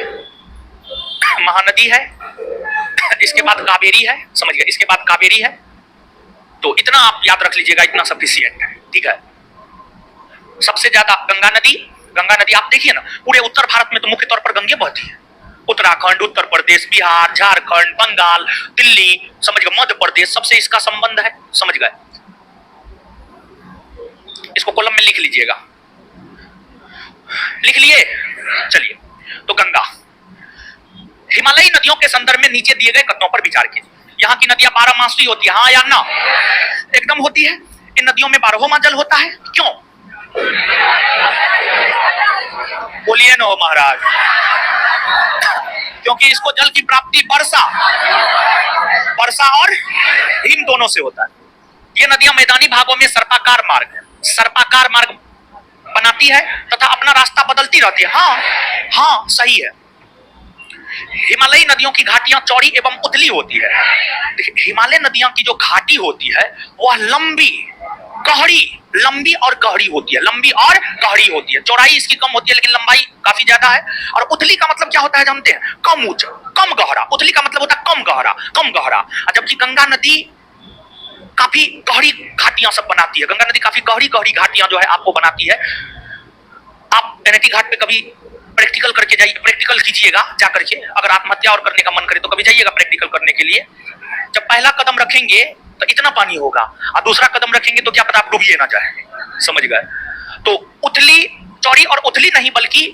इसके बाद कावेरी है, समझ गए? इसके बाद कावेरी है। तो इतना आप याद रख लीजिएगा, इतना सफिशिएंट है, ठीक है? सबसे ज्यादा गंगा नदी आप देखिए ना, पूरे उत्तर भारत में तो मुख्य तौर पर गंगे बहती है। उत्तराखंड, उत्तर प्रदेश, बिहार, झारखंड, बंगाल, दिल्ली, समझ गए, मध्य प्रदेश, सबसे इसका संबंध है, समझ गए? इसको कॉलम में लिख लीजिएगा, लिख लिए? चलिए, तो गंगा, हिमालयी नदियों के संदर्भ में नीचे दिए गए कथनों पर विचार कीजिए। यहाँ की नदियां 12 मासी होती है, हाँ या ना? एकदम होती है। इन नदियों में 12 माह जल होता है, क्यों? बोलिए ना महाराज। क्योंकि इसको जल की प्राप्ति वर्षा और हिम दोनों से होता है। ये नदियां मैदानी भागों में सर्पाकार मार्ग बनाती है तथा अपना रास्ता बदलती रहती है। हाँ, सही है। हिमालयी नदियों की घाटियां चौड़ी एवं उथली होती है। हिमालय नदियों की जो घाटी होती है वह लंबी गहरी, लंबी और गहरी होती है, लंबी और गहरी होती है। चौड़ाई इसकी कम होती है लेकिन लंबाई काफी ज्यादा है। और उथली का मतलब क्या होता है जानते हैं? कम ऊंचा, कम गहरा। उथली का मतलब होता है कम गहरा, कम गहरा। जबकि गंगा नदी काफी गहरी घाटियां सब बनाती है। गंगा नदी काफी गहरी गहरी घाटियां जो है आपको बनाती है। आप एनएटी घाट पे कभी प्रैक्टिकल करके जाइए, प्रैक्टिकल कीजिएगा जाकर के। अगर आत्महत्या और करने का मन करे तो कभी जाइएगा प्रैक्टिकल करने के लिए। जब पहला कदम रखेंगे तो इतना पानी होगा और दूसरा कदम रखेंगे तो क्या पता आप डूबिए ना जाए, समझ गए? तो उथली, चौड़ी और उथली नहीं बल्कि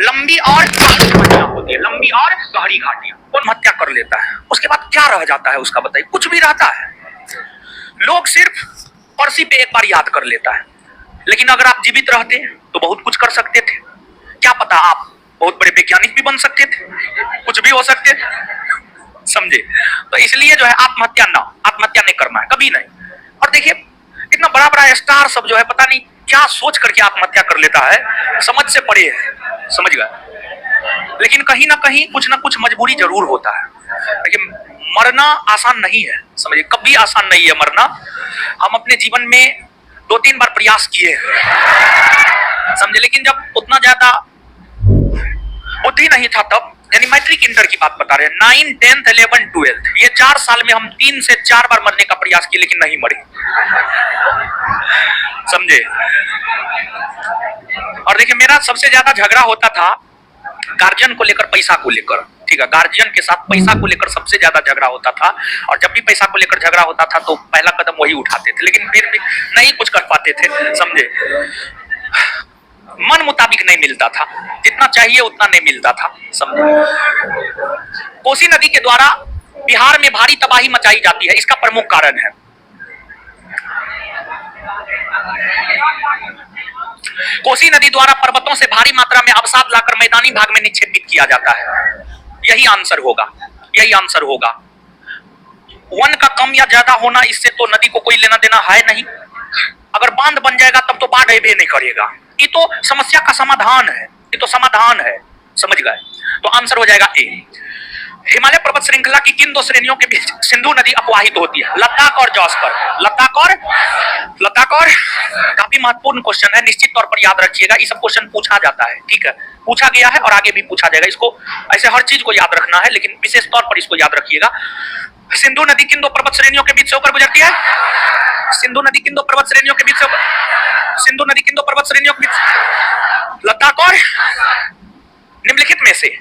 लंबी और गहरी घाटियां होती है, लंबी और गहरी घाटियां। कौन हत्या कर लेता है उसके बाद क्या रह जाता है उसका बताइए? कुछ भी रहता है। लोग सिर्फ पर्ची पे एक बार याद कर लेता है, लेकिन अगर आप जीवित रहते तो बहुत कुछ कर सकते थे। क्या पता आप बहुत बड़े वैज्ञानिक भी बन सकते थे, कुछ भी हो सकते थे, समझे? तो इसलिए जो है आत्महत्या नहीं करना है, कभी नहीं। और देखिए इतना बड़ा बड़ा स्टार सब जो है पता नहीं क्या सोच करके आत्महत्या कर लेता है, समझ से परे है, समझ गए? लेकिन कहीं ना कहीं कुछ ना कुछ मजबूरी जरूर होता है। लेकिन मरना आसान नहीं है, समझिए, कभी आसान नहीं है मरना। हम अपने जीवन में 2-3 बार प्रयास किए, समझे, लेकिन जब उतना ज्यादा बुद्धि नहीं था तब, यानी मैट्रिक इंटर की बात बता रहे हैं, 9, 10th, 11, 12, ये 4 साल में हम 3 से 4 बार मरने का प्रयास किए लेकिन नहीं मरे, समझे? और देखिए मेरा सबसे ज्यादा झगड़ा होता था गार्जियन को लेकर, पैसा को लेकर, ठीक है? गार्जियन के साथ पैसा को लेकर सबसे ज्यादा झगड़ा होता था। और जब भी पैसा को लेकर झगड़ा होता था तो पहला कदम वही उठाते थे, लेकिन फिर भी नहीं कुछ कर पाते थे, समझे? मन मुताबिक नहीं मिलता था, जितना चाहिए उतना नहीं मिलता था, समझे? कोसी नदी के द्वारा बिहार में भारी तबाही मचाई जाती है, इसका प्रमुख कारण है कोसी नदी द्वारा पर्वतों से भारी मात्रा में अवसाद लाकर मैदानी भाग में निक्षेपित किया जाता है। यही आंसर होगा, यही आंसर होगा। वन का कम या ज्यादा होना, इससे तो नदी को कोई लेना देना है नहीं। अगर बांध बन जाएगा तब तो बाढ़ भी नहीं करेगा। ये तो समस्या का समाधान है, ये तो समाधान है, समझ गए? तो आंसर हो जाएगा ए। हिमालय पर्वत श्रृंखला की किन 2 श्रेणियों के बीच सिंधु नदी अपवाहित होती है? लद्दाख और जॉस्पर। लद्दाख और काफी महत्वपूर्ण क्वेश्चन है, निश्चित तौर पर याद रखिएगा। ये सब क्वेश्चन पूछा जाता है, ठीक है? पूछा गया है और आगे भी पूछा जाएगा। इसको ऐसे हर चीज को याद रखना है, लेकिन विशेष तौर पर इसको याद रखिएगा। सिंधु नदी किन 2 पर्वत श्रेणियों के बीच से होकर गुजरती है? सिंधु नदी किन 2 पर्वत श्रेणियों के बीच से, सिंधु नदी किन 2 पर्वत श्रेणियों के बीच? लद्दाख और निम्नलिखित में से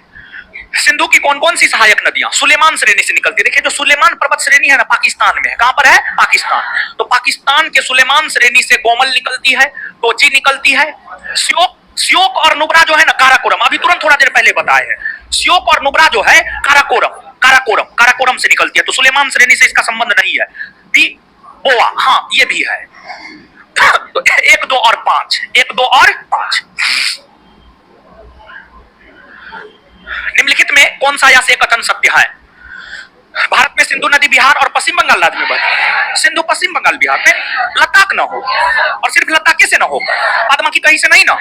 सिंधु की कौन कौन सी सहायक नदियां सुलेमान श्रेणी से निकलती है? देखिए जो सुलेमान पर्वत श्रेणी है ना, पाकिस्तान में है। कहां पर है? पाकिस्तान। तो पाकिस्तान के सुलेमान श्रेणी से गोमल निकलती है, टोची निकलती है, श्योक और नुब्रा जो है ना, काराकोरम, अभी तुरंत थोड़ा देर पहले बताए हैं। श्योक और नुब्रा जो है काराकोरम से निकलती है। तो सुलेमान श्रेणी से इसका संबंध नहीं है। बी बोआ, हाँ ये भी है। तो 1, 2 और 5, 1, 2 और 5। निम्नलिखित में कौन सा या से कथन सत्य है? भारत में सिंधु नदी बिहार और पश्चिम बंगाल राज्य में बहे। सिंधु पश्चिम बंगाल बिहार में, लद्दाख ना हो, और सिर्फ लद्दाख कैसे ना हो, पद्मा की कहीं से नहीं ना।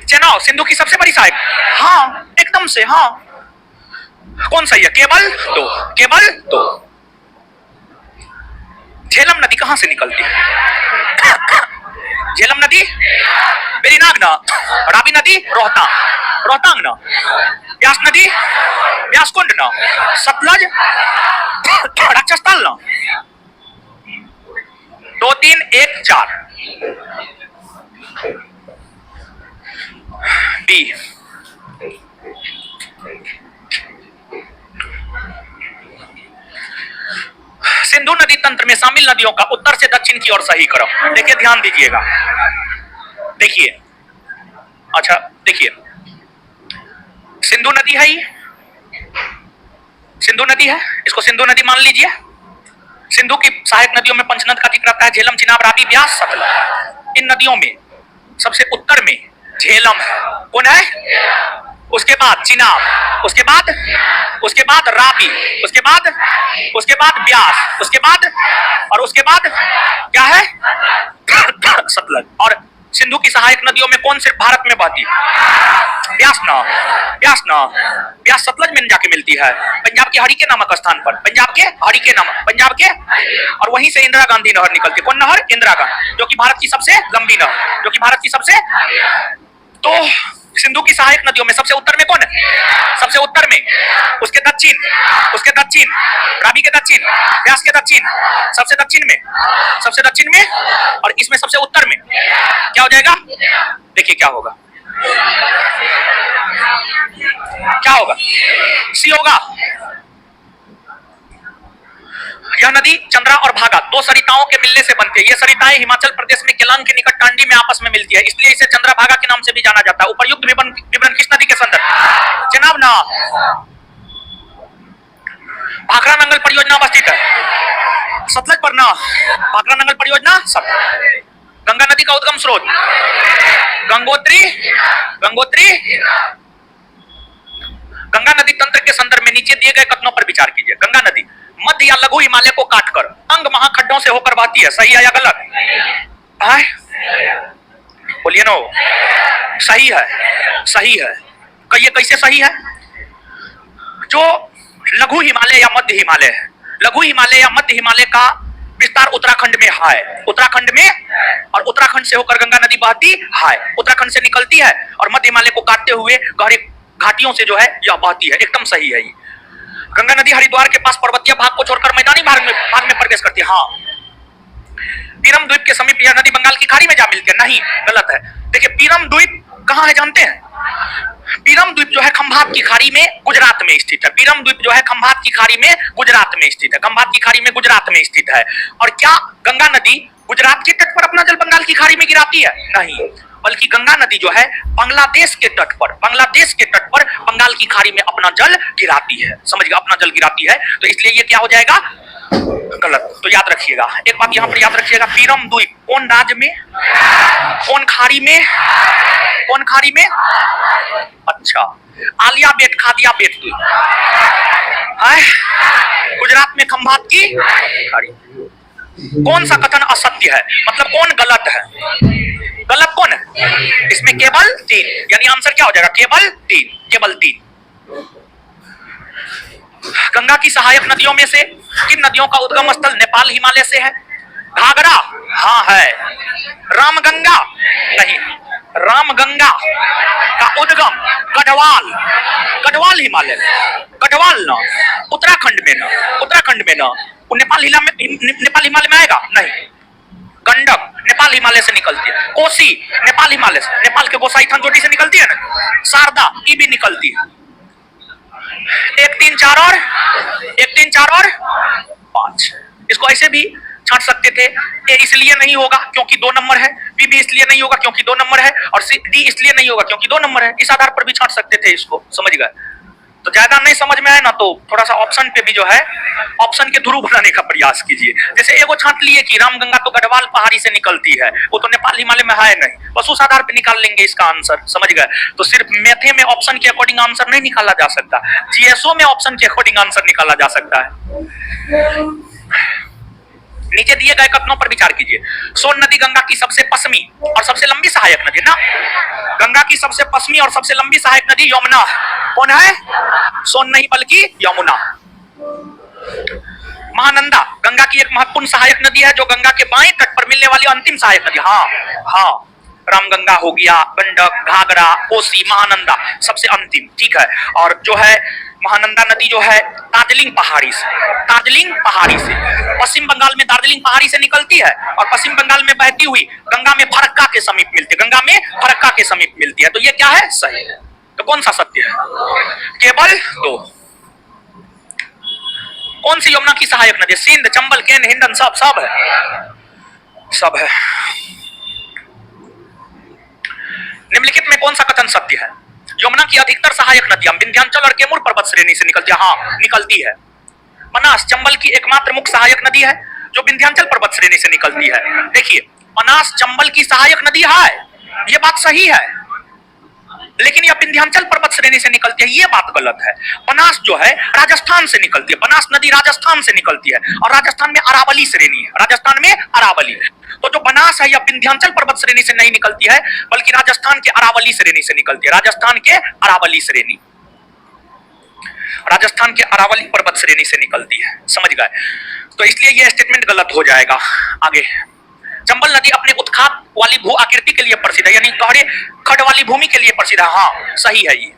चेनाब सिंधु की सबसे बड़ी सहायक, हाँ एकदम से, हाँ। कौन सही है? केवल 2, केवल 2। झेलम नदी कहां से निकलती है? झेलम नदी बेरीनाग ना, रावी नदी रोहतांग ना, व्यास नदी व्यासकुंड ना, सतलज राक्षसताल ना। 2, 3, 1, 4 बी। सिंधु नदी तंत्र में शामिल नदियों का उत्तर से दक्षिण की ओर सही क्रम। देखिए ध्यान दीजिएगा, देखिए, अच्छा देखिए, सिंधु नदी है, ये सिंधु नदी है, इसको सिंधु नदी मान लीजिए। सिंधु की सहायक नदियों में पंचनद का जिक्र आता है, झेलम, चिनाब, रावी, ब्यास, सतलज। इन नदियों में सबसे उत्तर में झेलम है, कौन है? उसके बाद चिनाब, उसके बाद रावी, उसके बाद ब्यास, उसके बाद क्या है? सतलज। और सिंधु की सहायक नदियों में कौन सिर्फ भारत में बहती है? ब्यास ना, ब्यास ना, ब्यास सतलज में जाके मिलती है पंजाब के हरिके नामक स्थान पर, पंजाब के हरिके नामक, पंजाब के, और वहीं से इंदिरा गांधी नहर निकलती है। कौन नहर? इंदिरा गांधी, जो कि भारत की सबसे लंबी नहर, जो कि भारत की सबसे, तो सिंधु की सहायक नदियों में सबसे उत्तर में कौन है? सबसे उत्तर में, उसके दक्षिण, उसके दक्षिण, रावी के दक्षिण, व्यास के दक्षिण, सबसे दक्षिण में, सबसे दक्षिण में, और इसमें सबसे उत्तर में क्या हो जाएगा? देखिए क्या होगा, क्या होगा? सी होगा। यह नदी चंद्रा और भागा दो सरिताओं के मिलने से बनती है। ये सरिताएं हिमाचल प्रदेश में केलांग के निकट टांडी में आपस में मिलती है, इसलिए इसे चंद्रा भागा के नाम से भी जाना जाता है। उपयुक्त विवरण किस नदी के संदर्भ? जनाब ना, भाखड़ा नंगल परियोजना अवस्थित है सतलज पर ना, भाखड़ा नंगल परियोजना सतलज। गंगा नदी का उद्गम स्रोत गंगोत्री, गंगोत्री। गंगा नदी तंत्र के संदर्भ में नीचे दिए गए कथनों पर विचार कीजिए। गंगा नदी मध्य या लघु हिमालय को काटकर अंग महाखड्डों से होकर बहती है, सही है या गलत? बोलिए नो, सही है, सही है। कहिए कैसे सही है? जो लघु हिमालय या मध्य हिमालय है, लघु हिमालय या मध्य हिमालय का विस्तार उत्तराखंड में है, उत्तराखंड में, और उत्तराखंड से होकर गंगा नदी बहती है, उत्तराखंड से निकलती है और मध्य हिमालय को काटते हुए गहरी घाटियों से जो है यह बहती है। एकदम सही है ये। गंगा नदी हरिद्वार के पास पर्वतीय भाग को छोड़कर मैदानी भाग में प्रवेश करती है। हाँ। पीरम द्वीप के समीप यह नदी बंगाल की खाड़ी में जा मिलती है, नहीं, गलत है। देखिए पीरम द्वीप कहाँ है जानते हैं? पीरम द्वीप जो है खंभात की खाड़ी में गुजरात में स्थित है। पीरम द्वीप जो है खंभात की खाड़ी में गुजरात में स्थित है, खंभात की खाड़ी में गुजरात में स्थित है। और क्या गंगा नदी गुजरात के तट पर अपना जल बंगाल की खाड़ी में गिराती है? नहीं, बल्कि गंगा नदी जो है बांग्लादेश के तट पर, बांग्लादेश के तट पर बंगाल की खाड़ी में अपना जल गिराती है, समझ गए? अपना जल गिराती है, तो इसलिए ये क्या हो जाएगा? गलत। तो याद रखिएगा एक बात, यहां पर याद रखिएगा, पीरम द्वीप कौन राज्य में, कौन खाड़ी में, कौन खाड़ी में? अच्छा, आलिया बेट, खादिया बेट द्वीप है गुजरात में खंभात की खाड़ी। कौन सा कथन असत्य है, मतलब कौन गलत है? गलत कौन है? इसमें केवल 3, यानी आंसर क्या हो जाएगा? केवल 3, केवल 3। गंगा की सहायक नदियों में से किन नदियों का उद्गम स्थल नेपाल हिमालय से है? घाघरा, हाँ है। रामगंगा, नहीं। रामगंगा का उद्गम गढ़वाल, गढ़वाल हिमालय, गढ़वाल ना, उत्तराखंड में ना, उत्तराखंड में ना, वो नेपाल हिमालय में आएगा? नहीं। गंडक नेपाल हिमालय से निकलती है, कोसी नेपाल हिमालय से, नेपाल के गोसाईथान चोटी से निकलती है ना, शारदा ये भी निकलती है। 1 3 4 और 1 3 4 और 5। इसको ऐसे भी छांट सकते थे। ए इसलिए नहीं होगा क्योंकि 2 नंबर है, बी भी इसलिए नहीं होगा क्योंकि 2 नंबर है, और सी डी इसलिए नहीं होगा क्योंकि 2 नंबर है। इस आधार पर भी छांट सकते थे इसको, समझ गए? तो ज्यादा नहीं समझ में आए ना तो थोड़ा सा ऑप्शन पे भी जो है ऑप्शन के थ्रू बनाने का प्रयास कीजिए। जैसे एगो छांट लिए कि रामगंगा तो गढ़वाल पहाड़ी से निकलती है, वो तो नेपाल हिमालय में है नहीं, बस उस आधार पे निकाल लेंगे इसका आंसर, समझ गए? तो सिर्फ मैथे में ऑप्शन के अकॉर्डिंग आंसर नहीं निकाला जा सकता, जीएसओ में ऑप्शन के अकॉर्डिंग आंसर निकाला जा सकता है। नीचे दिए गए कथनों पर विचार कीजिए। सोन नदी गंगा की सबसे पश्चिमी और सबसे लंबी सहायक नदी ना, गंगा की सबसे पश्चिमी और सबसे लंबी सहायक नदी यमुना कौन है? सोन नहीं बल्कि यमुना। महानंदा गंगा की एक महत्वपूर्ण सहायक नदी है जो गंगा के बाएं तट पर मिलने वाली अंतिम सहायक नदी। हाँ हाँ, रामगंगा हो गया, गंडक, घाघरा, कोसी, महानंदा सबसे अंतिम, ठीक है। और जो है महानंदा नदी जो है दार्जिलिंग पहाड़ी से, दार्जिलिंग पहाड़ी से पश्चिम बंगाल में दार्जिलिंग पहाड़ी से निकलती है और पश्चिम बंगाल में बहती हुई गंगा में फरक्का के समीप मिलती है, गंगा में फरक्का के समीप मिलती है। तो ये क्या है? सही है। तो कौन सा सत्य है? केवल 2। कौन सी यमुना की सहायक नदी? सिंध, चंबल, केन, हिंडन, सब है, सब है। निम्नलिखित में कौन सा कथन सत्य है? यमुना की अधिकतर सहायक नदियां विंध्याचल और कैमूर पर्वत श्रेणी से निकलती है। हाँ, निकलती है। बनास चंबल की एकमात्र मुख्य सहायक नदी है जो विंध्याचल पर्वत श्रेणी से निकलती है। देखिए, बनास चंबल की सहायक नदी है, ये बात सही है, लेकिन यह विंध्याचल पर्वत श्रेणी से निकलती है, ये बात गलत है। बनास जो है राजस्थान से निकलती है, बनास नदी राजस्थान से निकलती है और राजस्थान में अरावली श्रेणी है, राजस्थान में अरावली। तो जो बनास है यह विंध्याचल पर्वत श्रेणी से नहीं निकलती है, बल्कि राजस्थान के अरावली श्रेणी से निकलती है। राजस्थान के अरावली श्रेणी, राजस्थान के अरावली पर्वत श्रेणी से निकलती है, समझ गए। तो इसलिए यह स्टेटमेंट गलत हो जाएगा। आगे, चंबल नदी अपने उत्खात वाली भू आकृति के लिए प्रसिद्ध है, यानी गहरे खड़ वाली भूमि के लिए प्रसिद्ध है। हाँ सही है। ये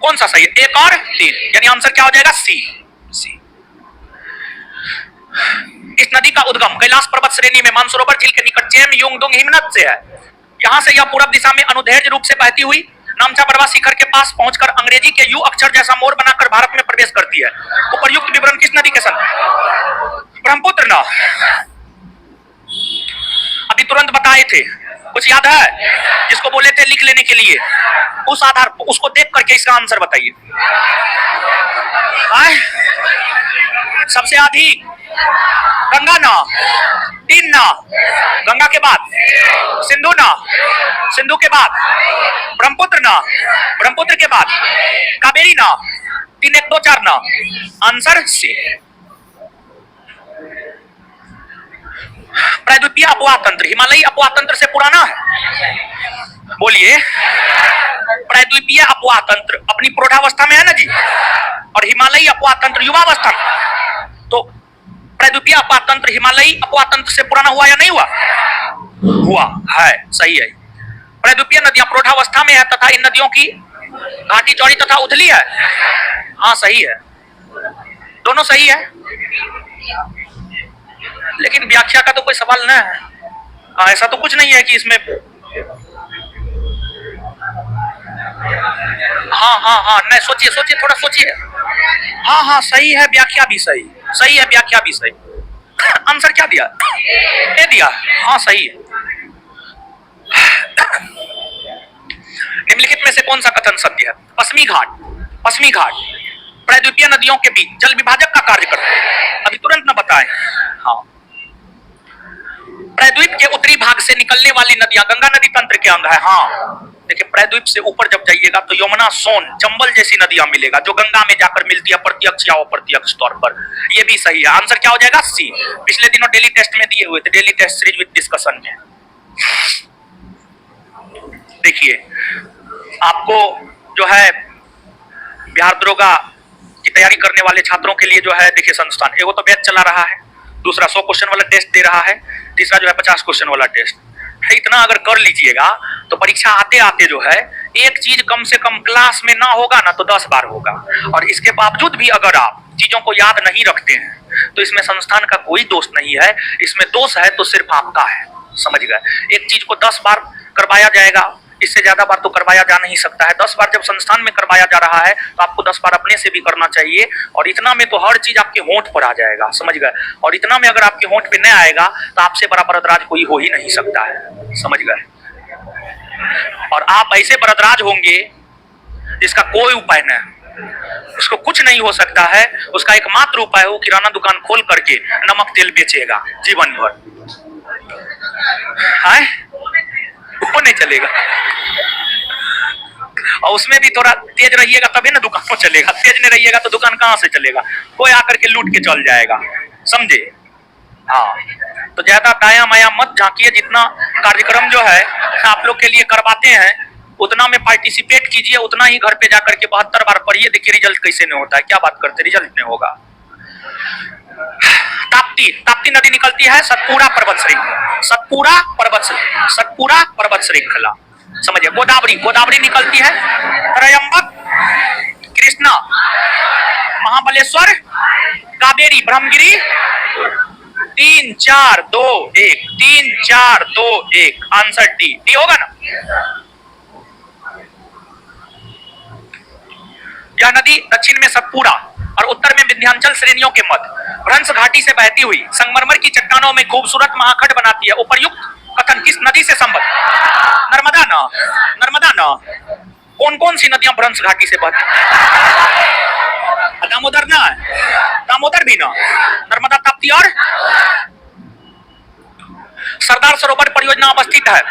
कौन सा सही है? 1 और 3, यानी आंसर क्या हो जाएगा? सी। इस नदी का उद्गम कैलाश पर्वत श्रेणी में मानसरोवर झील के निकट चेम युंगदुंग हिमनद से है। यहां से यह पूर्व दिशा में अनुदैर्घ्य रूप से बहती हुई नामचा बरवा शिखर के पास पहुंचकर अंग्रेजी के यू अक्षर जैसा मोर बनाकर भारत में प्रवेश करती है। उपर्युक्त विवरण किस नदी के संग? ब्रह्मपुत्र ना, अभी तुरंत बताए थे, कुछ याद है? जिसको बोले थे लिख लेने के लिए, उस आधार उसको देख करके इसका आंसर बताइए। सबसे अधिक गंगा ना, 3 ना, गंगा के बाद सिंधु ना, सिंधु के बाद ब्रह्मपुत्र ना, ब्रह्मपुत्र के बाद कावेरी ना, 3 1 2 4 ना, आंसर सी। प्रायद्वीपीय अपवाह तंत्र हिमालयी अपवाह तंत्र से पुराना है, बोलिए। प्रायद्वीपीय अपवाह तंत्र अपनी प्रौढ़ावस्था में है ना जी, और हिमालयी अपवाह तंत्र युवावस्था में। तो प्रायद्वीपीय अपवाह तंत्र हिमालयी अपवाह तंत्र से पुराना हुआ या नहीं हुआ? हुआ है, सही है। प्रायद्वीपीय नदियां प्रौढ़ावस्था में है तथा इन नदियों की घाटी चौड़ी तथा उथली है। हाँ सही है, दोनों सही है, लेकिन व्याख्या का तो कोई सवाल न है। हाँ, ऐसा तो कुछ नहीं है कि इसमें हाँ नहीं, सोचिए सोचिए, थोड़ा सोचिए। हाँ सही है, व्याख्या भी सही, सही है, व्याख्या भी सही। आंसर क्या दिया? ए दिया। हाँ सही है। निम्नलिखित में से कौन सा कथन सत्य है? पश्चिमी घाट प्रायद्वीपीय नदियों के बीच जल विभाजक का कार्य करते हैं। अभी तुरंत न बताएं। हाँ, प्रायद्वीप के उत्तरी भाग से निकलने वाली नदियां गंगा नदी तंत्र के अंग है। हाँ देखिए, प्रायद्वीप से ऊपर जब जाइएगा तो यमुना, सोन, चंबल जैसी नदियां मिलेगा जो गंगा में जाकर मिलती है प्रत्यक्ष या अप्रत्यक्ष तौर पर। ये भी सही है, आंसर क्या हो जाएगा? सी। पिछले दिनों डेली टेस्ट में दिए हुए थे, daily test series with discussion में। देखिए, आपको जो है बिहार दरोगा की तैयारी करने वाले छात्रों के लिए जो है, देखिए संस्थान एगो तो बैच चला रहा है, दूसरा 100 क्वेश्चन वाला टेस्ट दे रहा है, तीसरा जो है 50 क्वेश्चन वाला टेस्ट है। इतना अगर कर लीजिएगा तो परीक्षा आते आते जो है एक चीज कम से कम क्लास में ना होगा ना तो 10 बार होगा। और इसके बावजूद भी अगर आप चीजों को याद नहीं रखते हैं तो इसमें संस्थान का कोई दोष नहीं है, इसमें दोष है तो सिर्फ आपका है, समझ गए। एक चीज को 10 बार करवाया जाएगा, इससे ज्यादा बार तो करवाया जा नहीं सकता है। 10 बार जब संस्थान में करवाया जा रहा है तो आपको 10 बार अपने से भी करना चाहिए, और इतना में तो हर चीज आपके होंठ पर आ जाएगा, समझ गए। और इतना में अगर आपके होंठ पे न आएगा तो आपसे बड़ा बरदराज कोई हो ही नहीं सकता है, समझ गए। और आप ऐसे बरदराज होंगे जिसका कोई उपाय न है, उसको कुछ नहीं हो सकता है, उसका एकमात्र उपाय है वो किराना दुकान खोल करके नमक तेल बेचेगा जीवन भर। है वो नहीं चलेगा, और उसमें भी थोड़ा तेज रहिएगा तभी ना दुकान चलेगा, तेज नहीं रहिएगा तो दुकान कहां से चलेगा, कोई आकर के लूट के चल जाएगा, समझे। हाँ, तो ज्यादा दाया माया मत झांकिए, जितना कार्यक्रम जो है आप लोग के लिए करवाते हैं उतना में पार्टिसिपेट कीजिए, उतना ही घर पे जाकर के 72 बार पढ़िए, देखिए रिजल्ट कैसे नहीं होता है। क्या बात करते, रिजल्ट नहीं होगा। ताप्ती नदी निकलती है सतपुड़ा पर्वत श्रृंखला, समझिए। गोदावरी निकलती है त्रयंबक, कृष्णा, महाबलेश्वर, कावेरी, ब्रह्मगिरी। 3 4 2 1, 3 4 2 1, आंसर डी होगा ना। यह नदी दक्षिण में सतपुड़ा और उत्तर में विंध्याचल श्रेणियों के मध्य भ्रंश घाटी से बहती हुई संगमरमर की चट्टानों में खूबसूरत महाखंड बनाती है। उपर्युक्त कथन किस नदी से संबद्ध? नर्मदा ना। कौन कौन सी नदियां भ्रंश घाटी से बहती हैं? दामोदर ना, दामोदर भी ना, नर्मदा, ताप्ती और सरदार सरोवर परियोजना अवस्थित है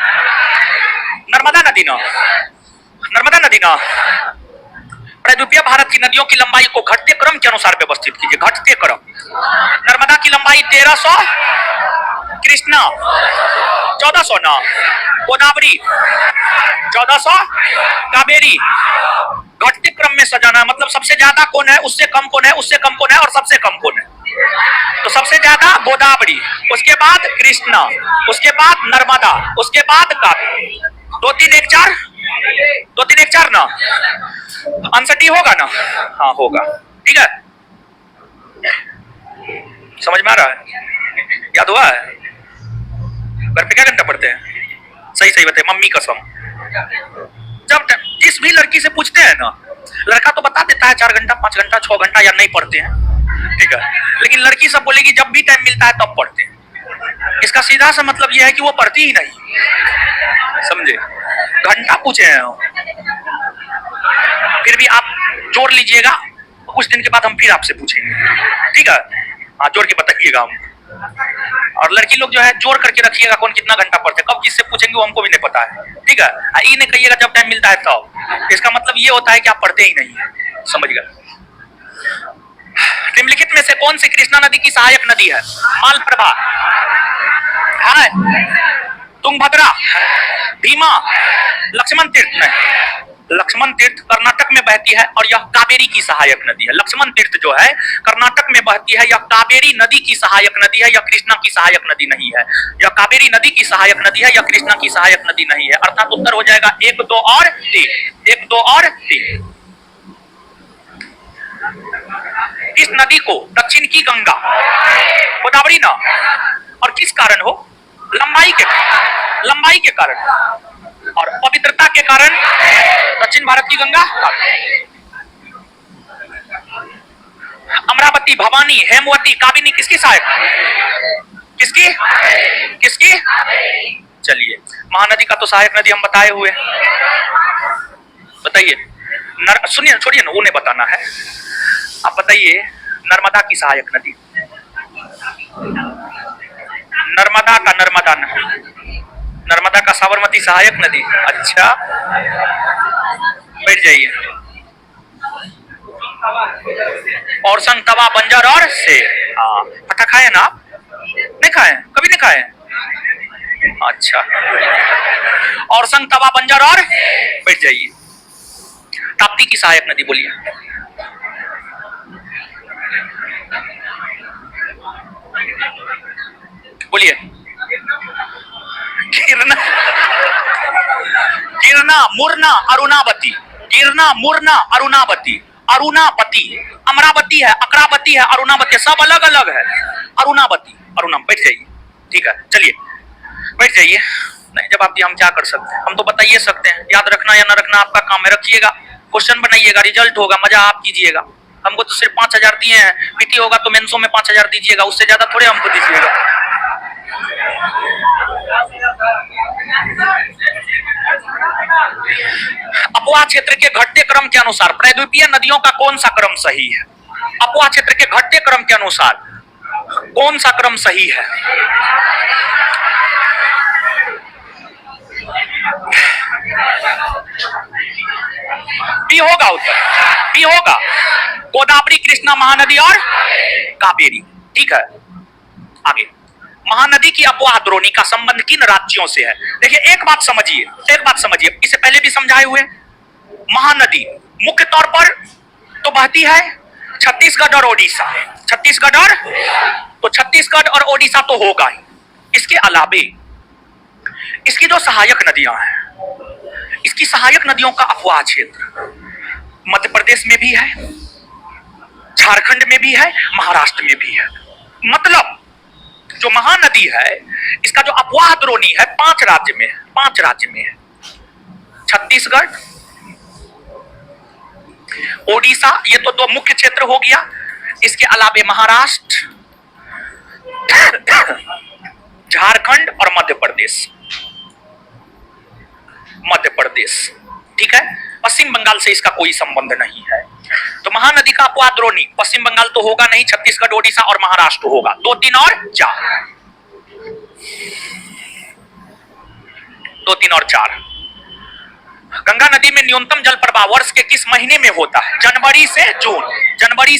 नर्मदा नदी ना। प्रायद्वीपीय भारत की नदियों की लंबाई को घटते क्रम के अनुसार व्यवस्थित कीजिए। घटते क्रम, नर्मदा की लंबाई 1300, कृष्णा 1400 ना, गोदावरी 1400, कावेरी। घटते क्रम में सजाना, मतलब सबसे ज्यादा कौन है, उससे कम कौन है, उससे कम कौन है, और सबसे कम कौन है। तो सबसे ज्यादा गोदावरी, उसके बाद कृष्णा, उसके बाद नर्मदा, उसके बाद कावेरी। 2 3 1 4, 2 3 1 4 ना, आंसर डी होगा ना? हाँ होगा, ठीक है। समझ में आ रहा है? याद हुआ है? घर पे क्या घंटा पढ़ते हैं? सही सही बताइए, मम्मी कसम। जब जिस भी लड़की से पूछते हैं ना, लड़का तो बता देता है 4 घंटा 5 घंटा 6 घंटा या नहीं पढ़ते हैं, ठीक है, लेकिन लड़की सब बोलेगी जब भी टाइम मिलता है तब पढ़ते हैं। इसका सीधा सा मतलब यह है कि वो पढ़ती ही नहीं, समझे? घंटा पूछे हैं, फिर भी आप जोड़ लीजिएगा, कुछ दिन के बाद हम फिर आपसे पूछेंगे, ठीक है? हाँ, जोड़ के बताइएगा हम। और लड़की लोग जो है जोड़ करके रखिएगा कौन कितना घंटा पढ़ते, कब किससे पूछेंगे वो हमको भी नहीं पता है, ठीक है? ये नहीं कहिएगा जब टाइम मिलता है तब, इसका मतलब ये होता है कि आप पढ़ते ही नहीं है, समझ गए? निम्नलिखित में से कौन सी कृष्णा नदी की सहायक नदी है? मालप्रभा है, तुंगभद्रा, भीमा, लक्ष्मण तीर्थ में। लक्ष्मण तीर्थ कर्नाटक में बहती है और यह कावेरी की सहायक नदी है। लक्ष्मण तीर्थ जो है कर्नाटक में बहती है, यह कावेरी नदी की सहायक नदी है, यह कृष्णा की सहायक नदी नहीं है। यह कावेरी नदी की सहायक नदी है, यह कृष्णा की सहायक नदी नहीं है। अर्थात उत्तर हो जाएगा 1 2 और 3, 1 2 और 3। इस नदी को दक्षिण की गंगा, गोदावरी ना, और किस कारण हो? लंबाई के कारण और पवित्रता के कारण दक्षिण भारत की गंगा। अमरावती, भवानी, हेमवती, काबिनी किसकी सहायक? किसकी? किसकी? चलिए, महानदी का तो सहायक नदी हम बताए हुए, बताइए। सुनिए, छोड़िए ना, वो नहीं बताना है, आप बताइए। नर्मदा की सहायक नदी, नर्मदा का, नर्मदा का साबरमती सहायक नदी। अच्छा, बैठ जाइए। और संग तवा बंजर और शेर, हाँ पटा खाए ना आप? नहीं खाए? कभी नहीं खाए? अच्छा, और संग तवा बंजर और, बैठ जाइए। ताप्ती की सहायक नदी बोलिए। बोलिए। गिरना, गिरना, मुरना, अरुणावती, गिरना, मुरना, अरुणावती, अरुणावती, अमरावती है, अकरावती है, अरुणावती, सब अलग अलग है। अरुणावती, अरुणा, बैठ जाइए, ठीक है, चलिए बैठ जाइए। नहीं जवाब दिया, हम क्या कर सकते हैं? हम तो बता ही सकते हैं, याद रखना या ना रखना आपका काम है। रखिएगा, क्वेश्चन बनाइएगा, रिजल्ट होगा, मजा आप कीजिएगा। हमको तो सिर्फ 5000 दिए हैं, पीटी होगा तो मेंसों में 5000 दीजिएगा, उससे ज्यादा थोड़े हमको दीजिएगा। अपवा क्षेत्र के घटते क्रम के अनुसार प्रायद्वीपीय नदियों का कौन सा क्रम सही है? अपवा क्षेत्र के घटते क्रम के अनुसार कौन सा क्रम सही है? बी होगा उत्तर, बी होगा। गोदावरी, कृष्णा, महानदी और कावेरी, ठीक है। आगे, महानदी की अपवाह द्रोणी का संबंध किन राज्यों से है? देखिए, एक बात समझिए, एक बात समझिए, इसे पहले भी समझाए हुए। महानदी मुख्य तौर पर तो बहती है छत्तीसगढ़ और ओडिशा, छत्तीसगढ़ और, तो छत्तीसगढ़ और ओडिशा तो होगा ही। इसके अलावे इसकी जो सहायक नदियां हैं, इसकी सहायक नदियों का अपवाह क्षेत्र मध्य प्रदेश में भी है, झारखंड में भी है, महाराष्ट्र में भी है। मतलब जो महानदी है, इसका जो अपवाह द्रोणी है 5 राज्य में है, 5 राज्य में है। छत्तीसगढ़, ओडिशा, ये तो 2 मुख्य क्षेत्र हो गया। इसके अलावे महाराष्ट्र, झारखंड और मध्य प्रदेश, मध्य प्रदेश, ठीक है। पश्चिम बंगाल से इसका कोई संबंध नहीं है। तो महानदी का अपवाह द्रोणी पश्चिम बंगाल तो होगा नहीं, छत्तीसगढ़, ओडिशा और महाराष्ट्र होगा। 2 3 और 4, 2 3 और 4। गंगा नदी में न्यूनतम जल प्रवाह वर्ष के किस महीने में होता है? जनवरी से जून, जनवरी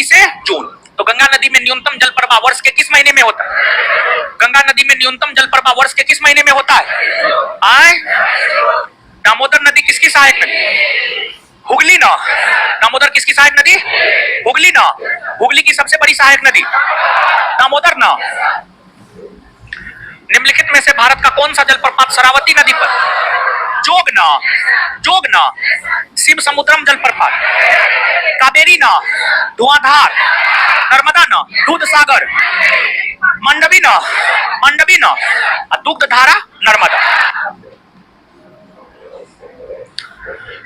से जून। तो गंगा नदी में न्यूनतम जल प्रवाह वर्ष के किस महीने में होता है? गंगा नदी में न्यूनतम जल प्रवाह वर्ष के किस महीने में होता है? आए दामोदर नदी किसकी सहायक नदी? हुगली ना। दामोदर किसकी सहायक नदी? हुगली ना। हुगली की सबसे बड़ी सहायक नदी दामोदर ना। निम्नलिखित में से भारत का कौन सा जलप्रपात शरावती नदी पर? जोगना। जोगना। शिव समुद्रम जलप्रपात। कावेरी ना। धुआंधार। नर्मदा ना। दूध सागर। मंडवी ना। मंडवी ना। दुग्ध धारा नर्मदा।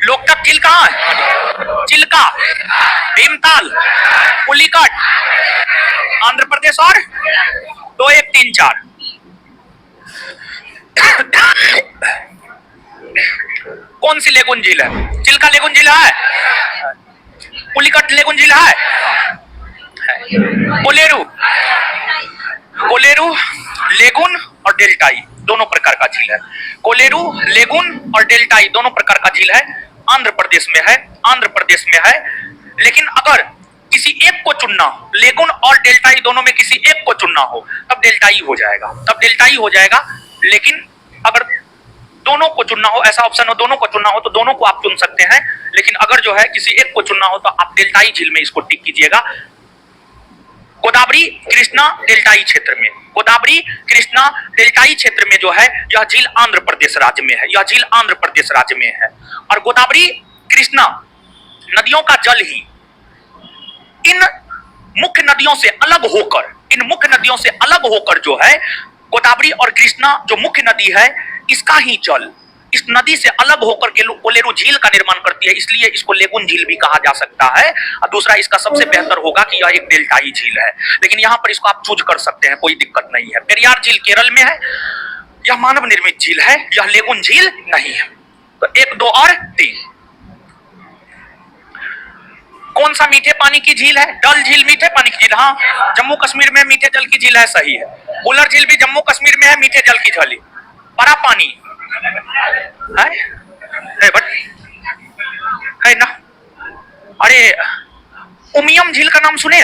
लोकटक झील कहां है? चिल्का, भीमताल, पुलिकट, आंध्र प्रदेश और 2 1 3 4। कौन सी लेगुन झील है? चिल्का लेगुन झील है? पुलिकट लेगुन झील है? कोलेरू। कोलेरू लेगुन और डेल्टाई दोनों प्रकार का झील है। कोलेरू लेगुन और डेल्टाई दोनों प्रकार का झील है, आंध्र प्रदेश में है। आंध्र प्रदेश में है। लेकिन अगर किसी एक को चुनना, लेगुन और डेल्टाई दोनों में किसी एक को चुनना हो तब डेल्टाई हो जाएगा, तब डेल्टाई हो जाएगा। लेकिन अगर दोनों को चुनना हो, ऐसा ऑप्शन हो दोनों को चुनना हो, तो दोनों को आप चुन सकते हैं। लेकिन अगर जो है किसी एक को चुनना हो तो आप डेल्टाई झील में इसको टिक कीजिएगा। गोदावरी कृष्णा डेल्टाई क्षेत्र में, गोदावरी कृष्णा डेल्टाई क्षेत्र में जो है यह झील आंध्र प्रदेश राज्य में है। यह झील आंध्र प्रदेश राज्य में है। और गोदावरी कृष्णा नदियों का जल ही इन मुख्य नदियों से अलग होकर, इन मुख्य नदियों से अलग होकर जो है गोदावरी और कृष्णा जो मुख्य नदी है इसका ही जल इस नदी से अलग होकर के कोलेरू झील का निर्माण करती है, इसलिए इसको लेगुन झील भी कहा जा सकता है। और दूसरा इसका सबसे बेहतर होगा कि यह एक डेल्टाई झील है। लेकिन यहाँ पर इसको आप चूज कर सकते हैं, कोई दिक्कत नहीं है। पेरियार झील केरल में है, यह मानव निर्मित झील है, यह लेगुन झील नहीं है। तो 1 2 और 3। कौन सा मीठे पानी की झील है? डल झील मीठे पानी की झील। हाँ, जम्मू कश्मीर में मीठे जल की झील है, सही है। बुलर झील भी जम्मू कश्मीर में है, मीठे जल की झील। बड़ा पानी है बट है ना। अरे उमियम झील का नाम सुने?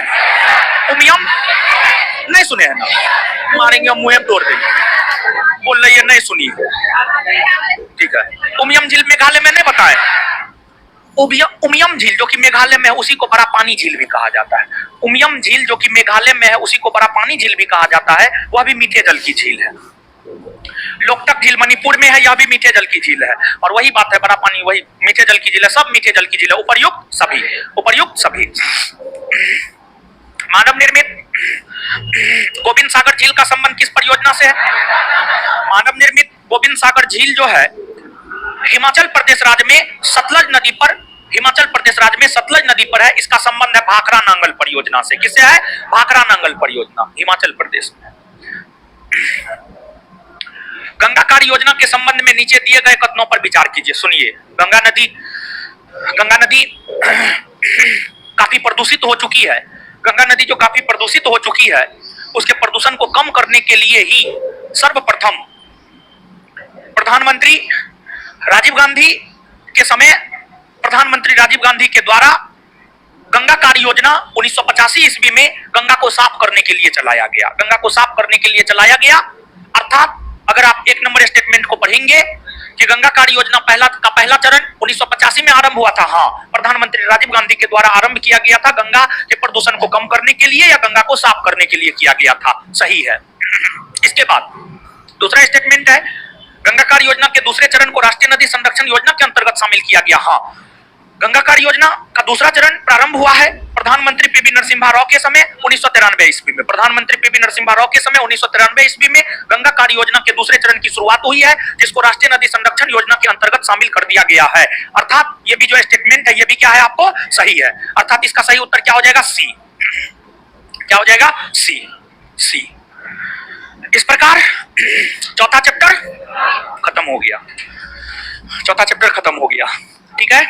उमियम नहीं सुने हैं ना, मारेंगे मुंह तोड़ देंगे। बोल रही है नहीं सुनी, ठीक है। उमियम झील मेघालय में नहीं बताया। उमियम झील जो कि मेघालय में है उसी को बड़ा पानी झील भी कहा जाता है। उमियम झील जो कि मेघालय में है उसी को बड़ा पानी झील भी कहा जाता है, वह भी मीठे जल की झील है। लोकटक झील मणिपुर में है, यह भी मीठे जल की झील है। और वही बात है, बड़ा पानी वही मीठे जल की झील है, सब मीठे जल की झील है। उपर्युक्त सभी, उपर्युक्त सभी। मानव निर्मित गोविंद सागर झील का संबंध किस परियोजना से है? मानव निर्मित गोविंद सागर झील जो है हिमाचल प्रदेश राज्य में सतलज नदी पर, हिमाचल प्रदेश राज्य में सतलज नदी पर है। इसका संबंध है भाखरा नांगल परियोजना से। किससे है? भाखरा नांगल परियोजना, हिमाचल प्रदेश में। गंगा कार्य योजना के संबंध में नीचे दिए गए कथनों पर विचार कीजिए। सुनिए, गंगा नदी काफी प्रदूषित हो चुकी है। गंगा नदी जो काफी प्रदूषित हो चुकी है, उसके प्रदूषण को कम करने के लिए ही सर्वप्रथम प्रधानमंत्री राजीव गांधी के समय, प्रधानमंत्री राजीव गांधी के द्वारा गंगा कार्य योजना 1985 ईस्वी में गंगा को साफ करने के लिए चलाया गया। गंगा को साफ करने के लिए चलाया गया। अर्थात अगर आप 1 नंबर स्टेटमेंट को पढ़ेंगे कि गंगा कार्य योजना पहला चरण 1985 में आरंभ हुआ था। हाँ, प्रधानमंत्री राजीव गांधी के द्वारा आरंभ किया गया था। गंगा के प्रदूषण को कम करने के लिए या गंगा को साफ करने के लिए किया गया था, सही है। इसके बाद दूसरा स्टेटमेंट है, गंगा कार्य योजना के दूसरे चरण को राष्ट्रीय नदी संरक्षण योजना के अंतर्गत शामिल किया गया। हाँ, गंगा कार्य योजना का दूसरा चरण प्रारंभ हुआ है प्रधानमंत्री पीवी नरसिम्हा राव के समय 1993 ईस्वी में। प्रधानमंत्री पीवी नरसिम्हा राव के समय 1993 ईस्वी में गंगा कार्य योजना के दूसरे चरण की शुरुआत हुई है, जिसको राष्ट्रीय नदी संरक्षण योजना के अंतर्गत शामिल कर दिया गया है। अर्थात ये भी जो स्टेटमेंट है ये भी क्या है, आपको सही है। अर्थात इसका सही उत्तर क्या हो जाएगा? सी। क्या हो जाएगा? सी। सी। इस प्रकार चौथा चैप्टर खत्म हो गया। चौथा चैप्टर खत्म हो गया, ठीक है।